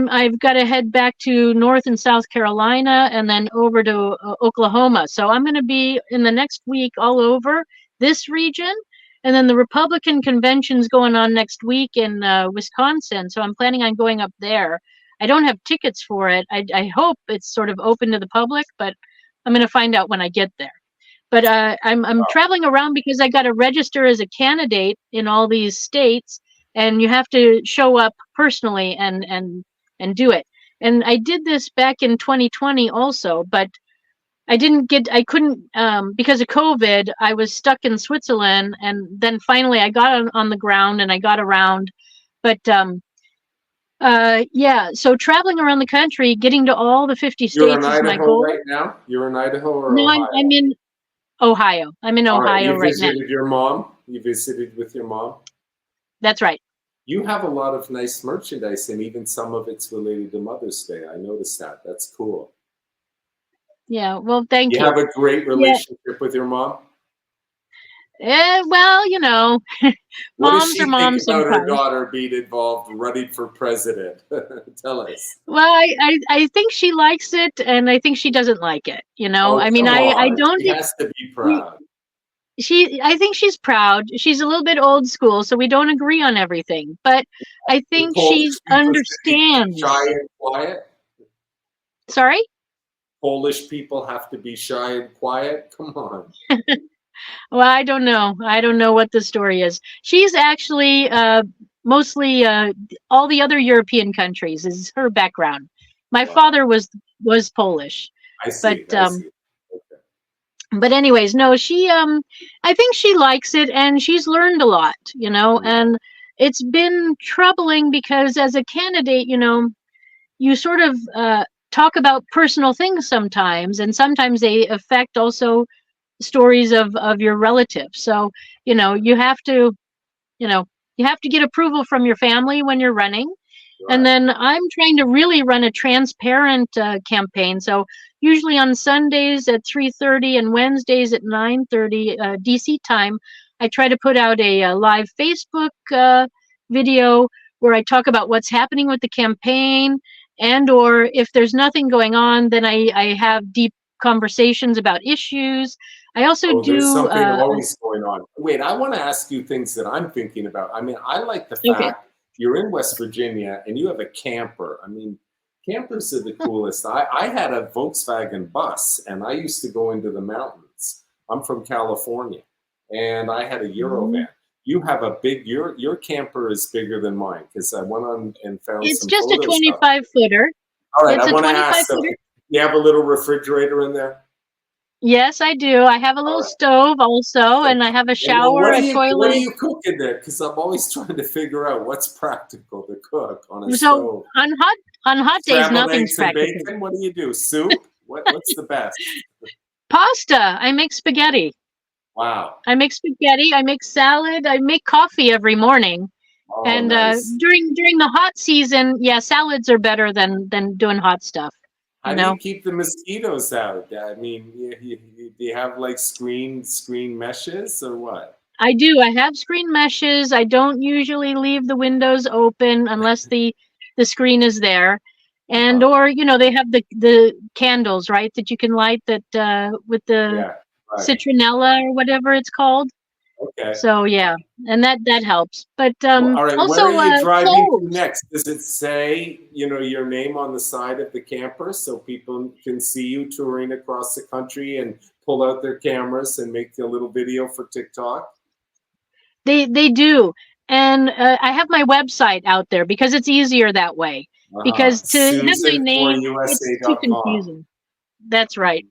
I've got to head back to North and South Carolina and then over to Oklahoma. So I'm going to be in the next week all over this region. And then the Republican convention's going on next week in Wisconsin. So I'm planning on going up there. I don't have tickets for it. I hope it's sort of open to the public, but I'm going to find out when I get there. But I'm traveling around because I got to register as a candidate in all these states, and you have to show up personally and do it. And I did this back in 2020 also, but I couldn't because of COVID. I was stuck in Switzerland, and then finally I got on the ground and I got around. But yeah, so traveling around the country, getting to all the 50 You're in states is my Idaho goal. right now? You're in Idaho or No, I'm Ohio? in Ohio. I'm in All right. Ohio You right now. visited your mom? You visited with your mom? That's right. You have a lot of nice merchandise, and even some of it's related to Mother's Day. I noticed that. That's cool. Yeah. Well, thank You you. have a great Yeah. relationship with your mom? Well, What does moms are she think moms about her sometimes. daughter being involved running for president? Tell us. Well, I think she likes it, and I think she doesn't like it. Oh, I mean, come I on. don't. She has to be We, proud. I think she's proud. She's a little bit old school, so we don't agree on everything. But I The think Polish she people should be shy understands. and quiet. Sorry. Polish people have to be shy and quiet. Come on. Well, I don't know. I don't know what the story is. She's actually mostly all the other European countries is her background. My Wow. father was Polish, I but see. I see. Okay. anyways, no, she I think she likes it and she's learned a lot, and it's been troubling because as a candidate, you sort of talk about personal things sometimes, and sometimes they affect also stories of your relatives. So, you have to, you know, you have to get approval from your family when you're running. And Right. then I'm trying to really run a transparent campaign. So usually on Sundays at 3:30 and Wednesdays at 9:30 DC time, I try to put out a live Facebook video where I talk about what's happening with the campaign, and or if there's nothing going on, then I have deep conversations about issues. I also Oh, there's do something always going on. Wait, I want to ask you things that I'm thinking about. I mean, I like the okay. fact you're in West Virginia and you have a camper. I mean, campers are the coolest. I had a Volkswagen bus and I used to go into the mountains. I'm from California. and I had a Eurovan. You have a big, your camper is bigger than mine, because I went on and found It's some just a photos of it. 25 footer. All right, It's I a want to 25 ask, so footer. you have a little refrigerator in there? Yes, I do. I have a All little right. stove also, So, and I have a and then shower, a what do toilet. you cook in there? Because I'm always trying to figure out what's practical to cook on a So stove. on hot days, Scrambled nothing's eggs and practical. bacon. What do you do? Soup? What's the best? Pasta. I make spaghetti. Wow. I make spaghetti. I make salad. I make coffee every morning. Oh, And nice. during the hot season, yeah, salads are better than doing hot stuff. How You do you know, keep the mosquitoes out? I mean, do you have like screen meshes or what? I do. I have screen meshes. I don't usually leave the windows open unless the screen is there. And Uh-huh. or they have the candles, right, that you can light that with the Yeah, right. citronella or whatever it's called. Okay. So yeah, and that helps. But Well, all right. Where are also you driving to clothes. next? Does it say, your name on the side of the camper so people can see you touring across the country and pull out their cameras and make a little video for TikTok? They do. And I have my website out there because it's easier that way. Uh-huh. Because to have my name, it's too Susan4usa.com. confusing. That's right.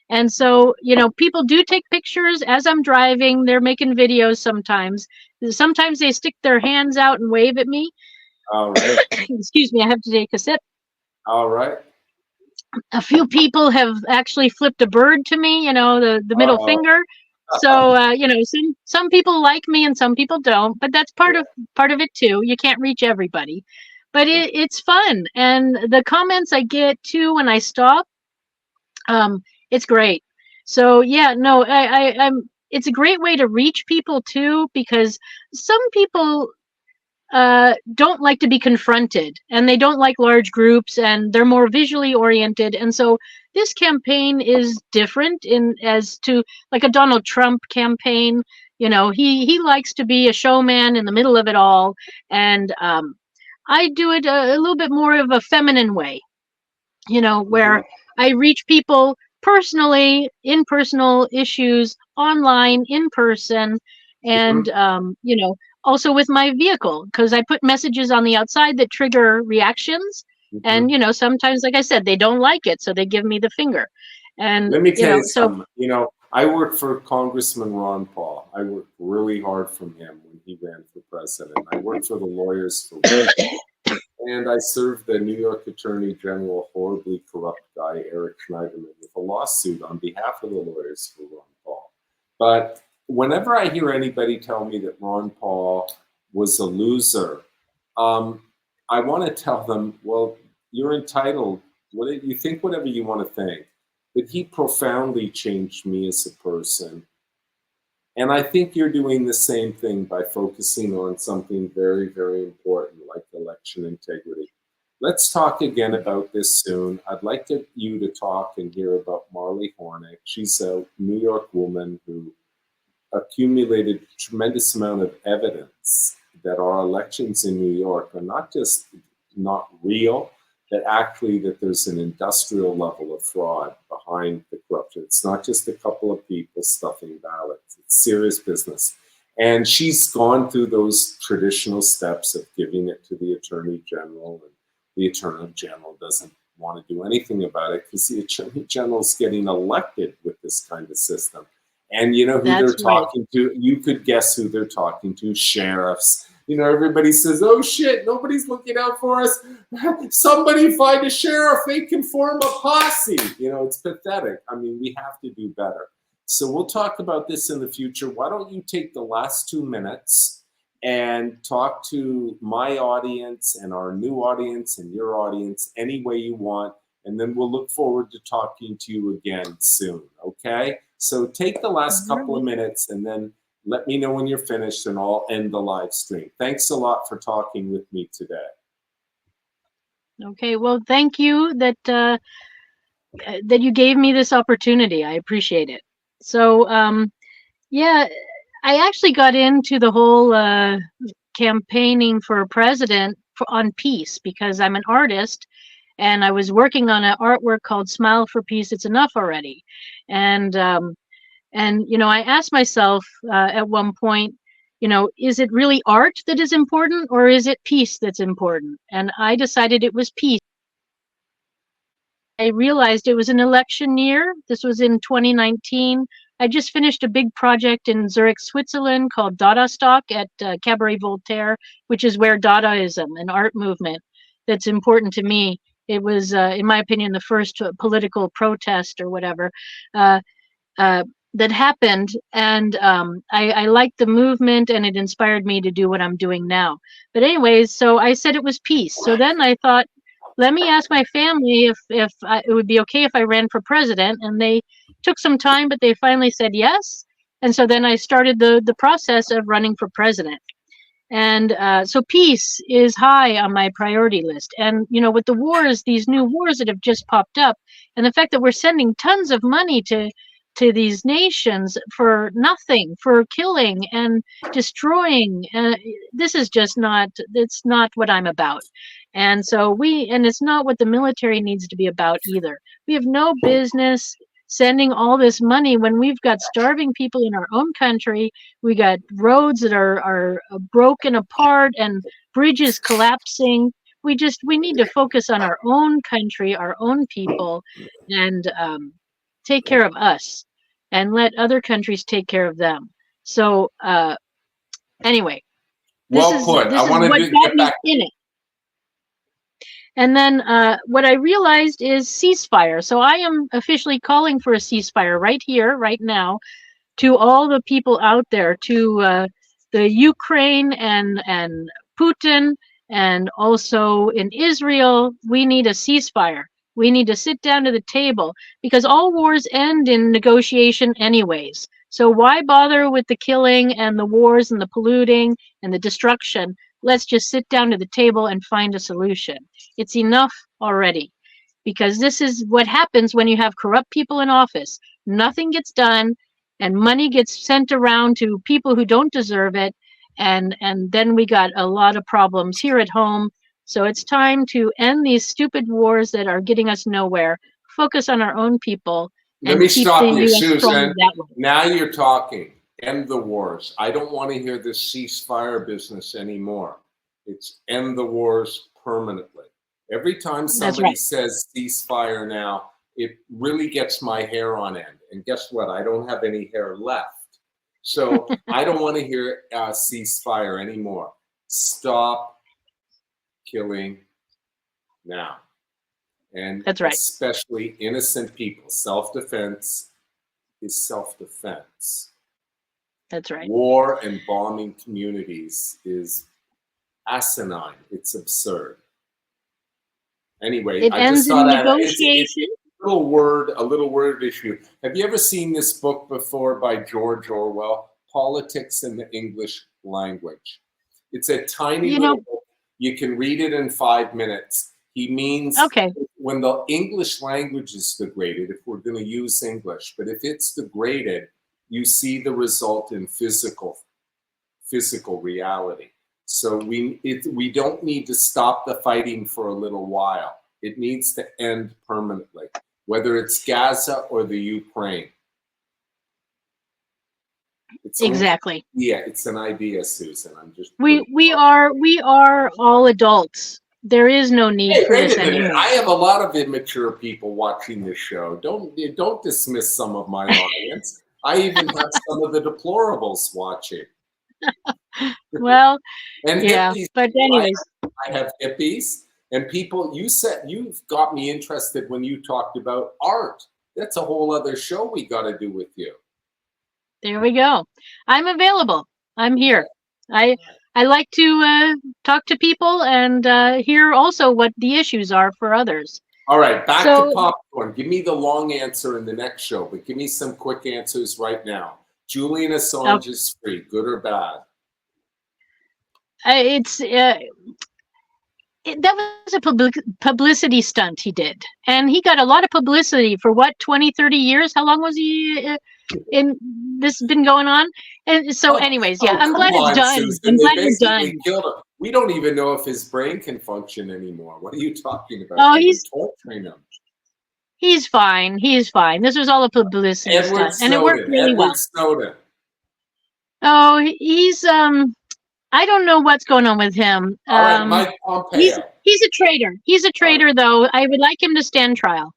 And so, people do take pictures as I'm driving. They're making videos sometimes. Sometimes they stick their hands out and wave at me. All right. Excuse me, I have to take a sip. All right. A few people have actually flipped a bird to me, the middle Uh-oh. finger. So, some people like me and some people don't, but that's Yeah. part of it too. You can't reach everybody, but it's fun. And the comments I get too when I stop, it's great. So yeah, no, it's a great way to reach people too, because some people don't like to be confronted, and they don't like large groups, and they're more visually oriented. And so this campaign is different in as to like a Donald Trump campaign. He likes to be a showman in the middle of it all, and I do it a little bit more of a feminine way, where Mhm. I reach people personally in personal issues, online, in person, and Mhm. also with my vehicle, because I put messages on the outside that trigger reactions. And Mhm. sometimes, like I said, they don't like it, so they give me the finger. And Let me tell you so something. I worked for Congressman Ron Paul. I worked really hard from him when he ran for president. I worked for the lawyers for Ron Paul. And I served the New York Attorney General, horribly corrupt guy, Eric Schneiderman, with a lawsuit on behalf of the lawyers for Ron Paul. But whenever I hear anybody tell me that Ron Paul was a loser, um, I want to tell them, well, you're entitled. You think whatever you want to think. But he profoundly changed me as a person. And I think you're doing the same thing by focusing on something very, very important like election integrity. Let's talk again about this soon. I'd like you to talk and hear about Marley Hornick. She's a New York woman who accumulated a tremendous amount of evidence that our elections in New York are not just not real, but actually that there's an industrial level of fraud behind the corruption. It's not just a couple of people stuffing ballots. It's serious business. And she's gone through those traditional steps of giving it to the Attorney General, and the Attorney General doesn't want to do anything about it because the Attorney General is getting elected with this kind of system. And you know who they're that's right. talking to? You could guess who they're talking to: sheriffs. Everybody says, oh shit, nobody's looking out for us. Somebody find a sheriff, they can form a posse. It's pathetic. I mean, we have to do better. So we'll talk about this in the future. Why don't you take the last 2 minutes and talk to my audience and our new audience and your audience any way you want. And then we'll look forward to talking to you again soon. Okay? So take the last couple of minutes and then let me know when you're finished and I'll end the live stream. Thanks a lot for talking with me today. Okay, well, thank you that you gave me this opportunity. I appreciate it. So yeah, I actually got into the whole campaigning for president on peace because I'm an artist, and I was working on an artwork called Smile for Peace, It's Enough Already. And And, I asked myself at one point, is it really art that is important, or is it peace that's important? And I decided it was peace. I realized it was an election year. This was in 2019. I just finished a big project in Zurich, Switzerland called Dada Stock at Cabaret Voltaire, which is where Dadaism, an art movement that's important to me. It was, in my opinion, the first political protest or whatever that happened. And I liked the movement, and it inspired me to do what I'm doing now. But anyways, so I said it was peace. So then I thought, let me ask my family if it would be okay if I ran for president. And they took some time, but they finally said yes. And so then I started the process of running for president. And so peace is high on my priority list. And, with the wars, these new wars that have just popped up, and the fact that we're sending tons of money to these nations for nothing, for killing and destroying, this is just it's not what I'm about. And so and it's not what the military needs to be about either. We have no business sending all this money when we've got starving people in our own country. We got roads that are broken apart and bridges collapsing. We need to focus on our own country, our own people, and take care of us, and let other countries take care of them. So anyway, this is what got me in it. And then what I realized is ceasefire. So I am officially calling for a ceasefire right here, right now, to all the people out there, to the Ukraine and Putin, and also in Israel. We need a ceasefire. We need to sit down to the table, because all wars end in negotiation anyways. So why bother with the killing and the wars and the polluting and the destruction? Let's just sit down to the table and find a solution. It's enough already, because this is what happens when you have corrupt people in office. Nothing gets done, and money gets sent around to people who don't deserve it. And then we got a lot of problems here at home. So it's time to end these stupid wars that are getting us nowhere, focus on our own people. Let me stop you, Susan. Now you're talking. End the wars. I don't want to hear this ceasefire business anymore. It's end the wars permanently. Every time somebody says ceasefire now, it really gets my hair on end. And guess what? I don't have any hair left. So I don't want to hear ceasefire anymore. Stop killing now. And especially innocent people. Self-defense is self-defense. That's right. War and bombing communities is asinine. It's absurd. Anyway, I just thought it's a little word issue. Have you ever seen this book before by George Orwell, Politics in the English Language? It's a tiny little book. You can read it in 5 minutes. He means when the English language is degraded, if we're going to use English, but if it's degraded, you see the result in physical reality. So we don't need to stop the fighting for a little while. It needs to end permanently, whether it's Gaza or the Ukraine. Exactly. It's an idea, Susan. I'm just we are all adults. There is no need for this anymore. I have a lot of immature people watching this show. Don't dismiss some of my audience. I even have some of the deplorables watching. Well, and yeah, hippies, but anyways, I have hippies and people. You've got me interested when you talked about art. That's a whole other show we got to do with you. There we go. I'm available. I'm here. I like to talk to people and hear also what the issues are for others. All right, back to popcorn. Give me the long answer in the next show, but give me some quick answers right now. Julian Assange is free, good or bad? That was a publicity stunt he did. And he got a lot of publicity for what, 20, 30 years? How long was he in this been going on? And so anyways, I'm glad it's done. Susan. I'm glad it's done. Killed him. We don't even know if his brain can function anymore. What are you talking about? Oh, he's he's fine. He's fine. This was all a publicity Edward stunt, and it worked Snowden. really well. Edward Snowden. Oh, he's I don't know what's going on with him. All right, Mike He's Pompeo. he's a traitor. He's a traitor, though. I would like him to stand trial.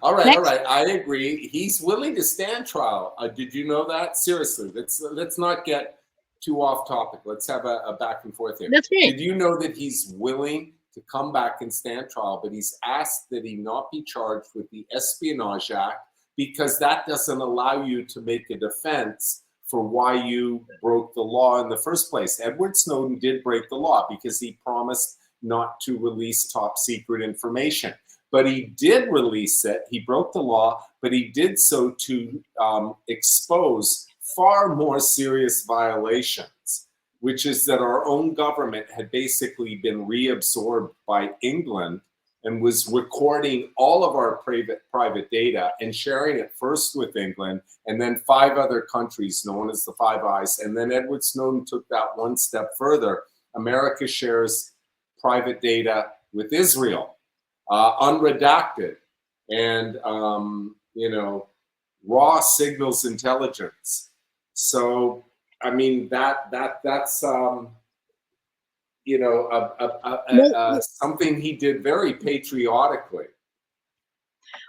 All right, all Next. right. I agree. He's willing to stand trial. Did you know that? Seriously, let's not get too off topic. Let's have a back and forth here. That's right. Did you know that he's willing to come back and stand trial, but he's asked that he not be charged with the Espionage Act because that doesn't allow you to make a defense for why you broke the law in the first place. Edward Snowden did break the law because he promised not to release top secret information. But he did release it. He broke the law, but he did so to expose far more serious violations, which is that our own government had basically been reabsorbed by England and was recording all of our private data and sharing it first with England and then 5 other countries known as the Five Eyes. And then Edward Snowden took that one step further. America shares private data with Israel, unredacted, and raw signals intelligence. So, I mean, that's something he did very patriotically.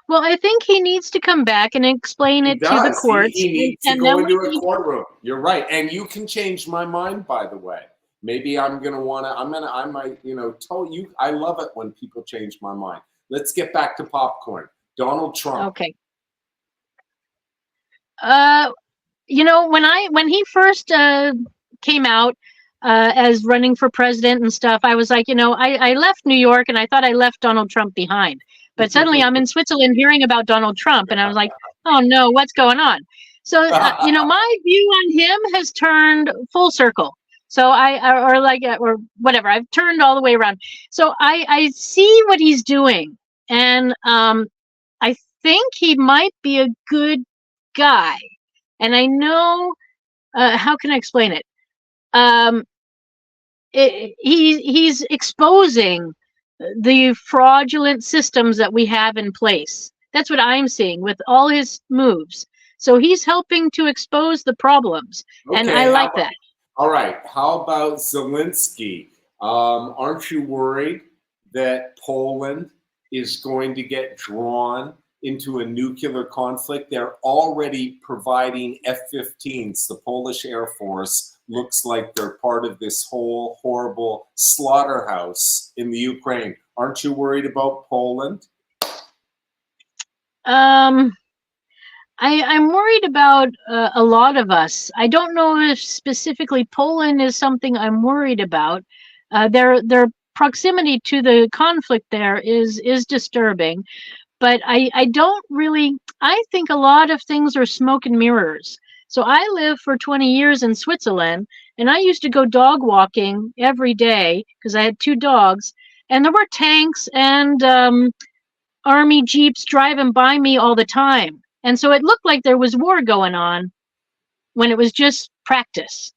Well, I think he needs to come back and explain it to the courts. He needs to go into a courtroom. You're right, and you can change my mind. By the way, maybe I might tell you. I love it when people change my mind. Let's get back to popcorn. Donald Trump. Okay. When he first came out as running for president and stuff, I was like, I left New York and I thought I left Donald Trump behind. But suddenly I'm in Switzerland hearing about Donald Trump, and I was like, oh no, what's going on? So, my view on him has turned full circle. So or whatever, I've turned all the way around. So I see what he's doing, and I think he might be a good guy. And I know, how can I explain it? He's exposing the fraudulent systems that we have in place. That's what I'm seeing with all his moves. So he's helping to expose the problems, and I like that. All right. How about Zelensky? Aren't you worried that Poland is going to get drawn into a nuclear conflict? They're already providing F-15s. The Polish Air Force looks like they're part of this whole horrible slaughterhouse in the Ukraine. Aren't you worried about Poland? I'm worried about a lot of us. I don't know if specifically Poland is something I'm worried about. Their proximity to the conflict there is disturbing. But I don't really, I think a lot of things are smoke and mirrors. So I lived for 20 years in Switzerland, and I used to go dog walking every day because I had 2 dogs, and there were tanks and army jeeps driving by me all the time. And so it looked like there was war going on when it was just practice.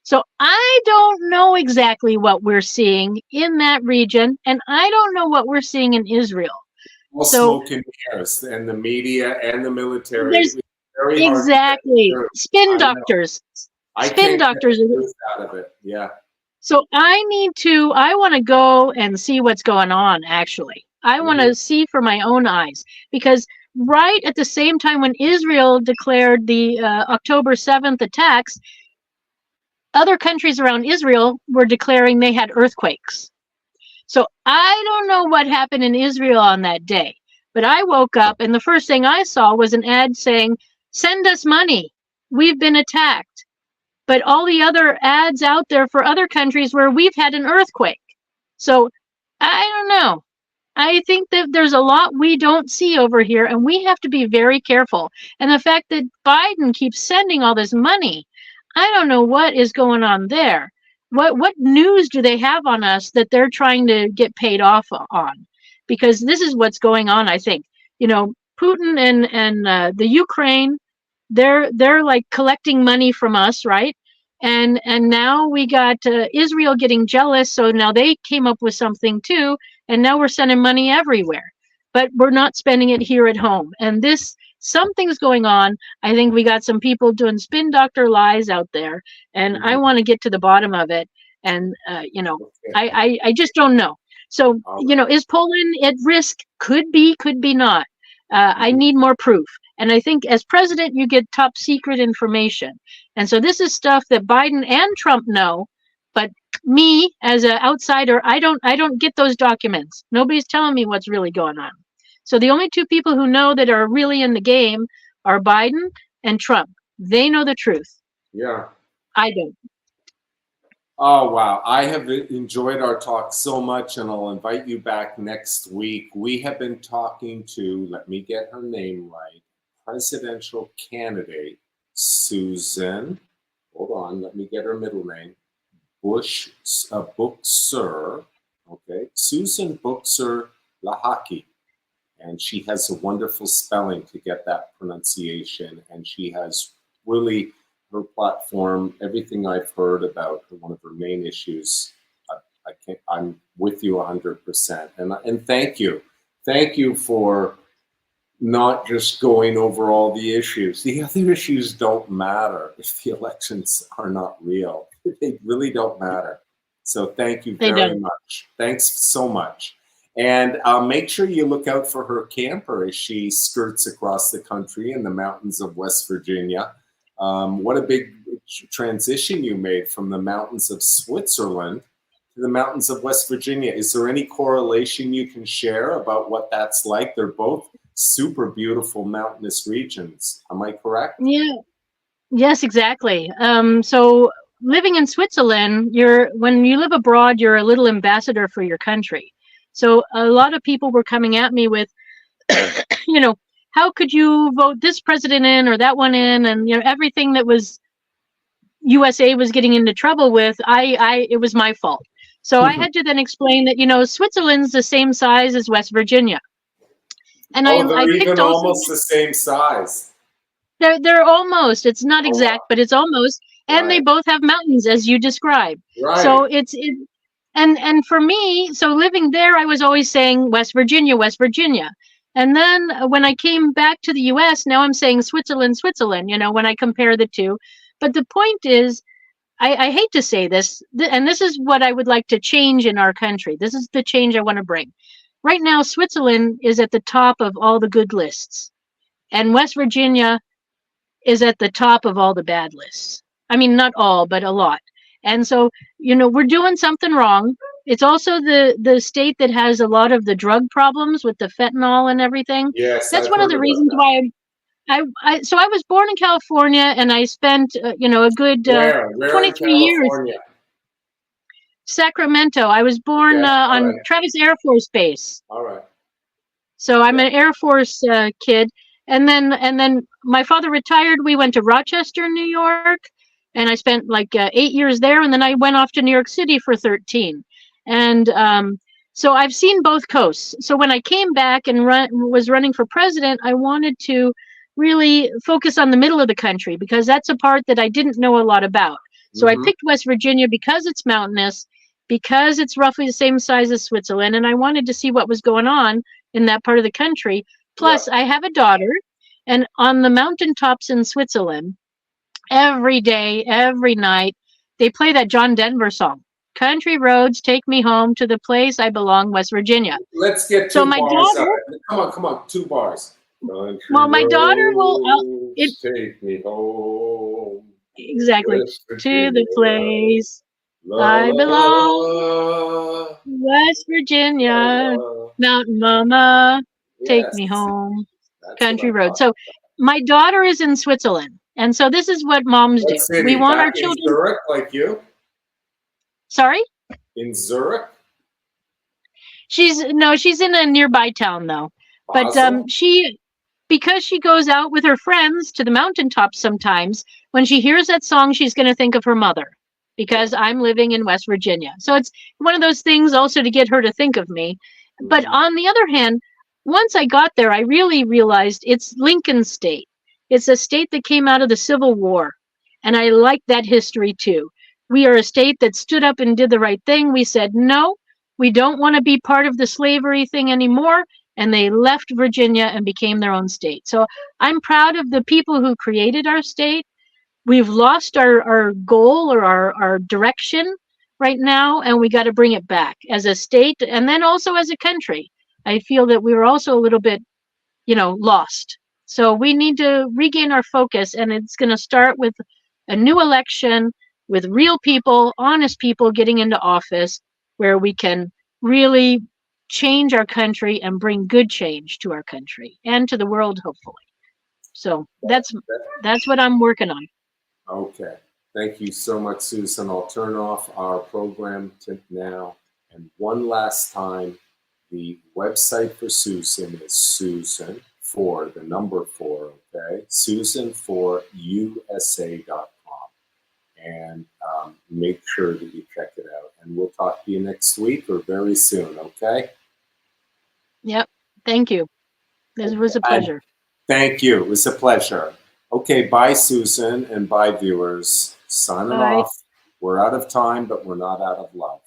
So I don't know exactly what we're seeing in that region, and I don't know what we're seeing in Israel. All smoke and mirrors, and the media and the military. Exactly. Spin doctors. Spin doctors. Out of it. Yeah. So I want to go and see what's going on, actually. I want to see for my own eyes, because right at the same time when Israel declared the October 7th attacks, other countries around Israel were declaring they had earthquakes. So I don't know what happened in Israel on that day, but I woke up and the first thing I saw was an ad saying, send us money. We've been attacked. But all the other ads out there for other countries where we've had an earthquake. So I don't know. I think that there's a lot we don't see over here, and we have to be very careful. And the fact that Biden keeps sending all this money, I don't know what is going on there. What news do they have on us that they're trying to get paid off on? Because this is what's going on, I think. Putin and the Ukraine, they're like collecting money from us, right? And now we got Israel getting jealous, so now they came up with something too, and now we're sending money everywhere. but we're not spending it here at home. And something's going on. I think we got some people doing spin doctor lies out there, and I want to get to the bottom of it. And Okay. I just don't know. So is Poland at risk? Could be, could be not. I need more proof. And I think as president, you get top secret information. And so this is stuff that Biden and Trump know, but me as an outsider, I don't get those documents. Nobody's telling me what's really going on. So the only two people who know that are really in the game are Biden and Trump. They know the truth. Yeah. I don't. Oh, wow. I have enjoyed our talk so much, and I'll invite you back next week. We have been talking to, let me get her name right, presidential candidate Susan, hold on, let me get her middle name, Buchser, okay, Susan Buchser Lochocki. And she has a wonderful spelling to get that pronunciation, and she has really her platform, everything I've heard about her, one of her main issues, I'm with you 100%. And thank you for not just going over all the issues. The other issues don't matter if the elections are not real. They really don't matter. So thank you very much. Thanks so much. And make sure you look out for her camper as she skirts across the country in the mountains of West Virginia. What a big transition you made from the mountains of Switzerland to the mountains of West Virginia. Is there any correlation you can share about what that's like? They're both super beautiful mountainous regions. Am I correct? Yeah. Yes, exactly. So living in Switzerland, when you live abroad, you're a little ambassador for your country. So a lot of people were coming at me with, how could you vote this president in or that one in? And, everything that was USA was getting into trouble with, it was my fault. So I had to then explain that, Switzerland's the same size as West Virginia. And they're I picked even almost the same size. They're almost, it's not exact, but it's almost, and they both have mountains as you described. Right. So and for me, so living there, I was always saying West Virginia, West Virginia. And then when I came back to the US, now I'm saying Switzerland, Switzerland, when I compare the two. But the point is, I hate to say this, and this is what I would like to change in our country. This is the change I want to bring. Right now, Switzerland is at the top of all the good lists, and West Virginia is at the top of all the bad lists. I mean, not all, but a lot. And so, we're doing something wrong. It's also the state that has a lot of the drug problems with the fentanyl and everything. Yes, that's I've one of heard the about reasons that. why so I was born in California, and I spent a good Where 23 in years. California? Sacramento. I was born on Travis Air Force Base. All right. So I'm an Air Force kid. And then my father retired. We went to Rochester, New York, and I spent like 8 years there. And then I went off to New York City for 13. And so I've seen both coasts. So when I came back and was running for president, I wanted to really focus on the middle of the country, because that's a part that I didn't know a lot about. So I picked West Virginia because it's mountainous, because it's roughly the same size as Switzerland, and I wanted to see what was going on in that part of the country. Plus, I have a daughter, and on the mountaintops in Switzerland, every day, every night, they play that John Denver song, "Country Roads Take Me Home to the Place I Belong, West Virginia." Let's get two bars of it. Come on, 2 bars. Well, my daughter will take me home. Exactly. To the place I belong, West Virginia, Mountain Mama, take me home, country road. So my daughter is in Switzerland, and so this is what moms do. We want our children. In Zurich, like you? Sorry? In Zurich? She's in a nearby town though. Awesome. But because she goes out with her friends to the mountaintops sometimes, when she hears that song, she's going to think of her mother, because I'm living in West Virginia. So it's one of those things also to get her to think of me. But on the other hand, once I got there, I really realized it's Lincoln State. It's a state that came out of the Civil War. And I like that history too. We are a state that stood up and did the right thing. We said, no, we don't want to be part of the slavery thing anymore. and they left Virginia and became their own state. So I'm proud of the people who created our state. We've lost our goal or our direction right now, and we got to bring it back as a state and then also as a country. I feel that we were also a little bit, lost. So we need to regain our focus, and it's going to start with a new election with real people, honest people getting into office where we can really change our country and bring good change to our country and to the world, hopefully. So that's what I'm working on. Okay. Thank you so much, Susan. I'll turn off our program now. And one last time, the website for Susan is Susan for the number 4, okay? Susan4USA.com. And make sure that you check it out. And we'll talk to you next week or very soon, okay? Yep. Thank you. This was a pleasure. Thank you. It was a pleasure. Okay, bye, Susan, and bye, viewers. Signing Bye. off. We're out of time, but we're not out of love.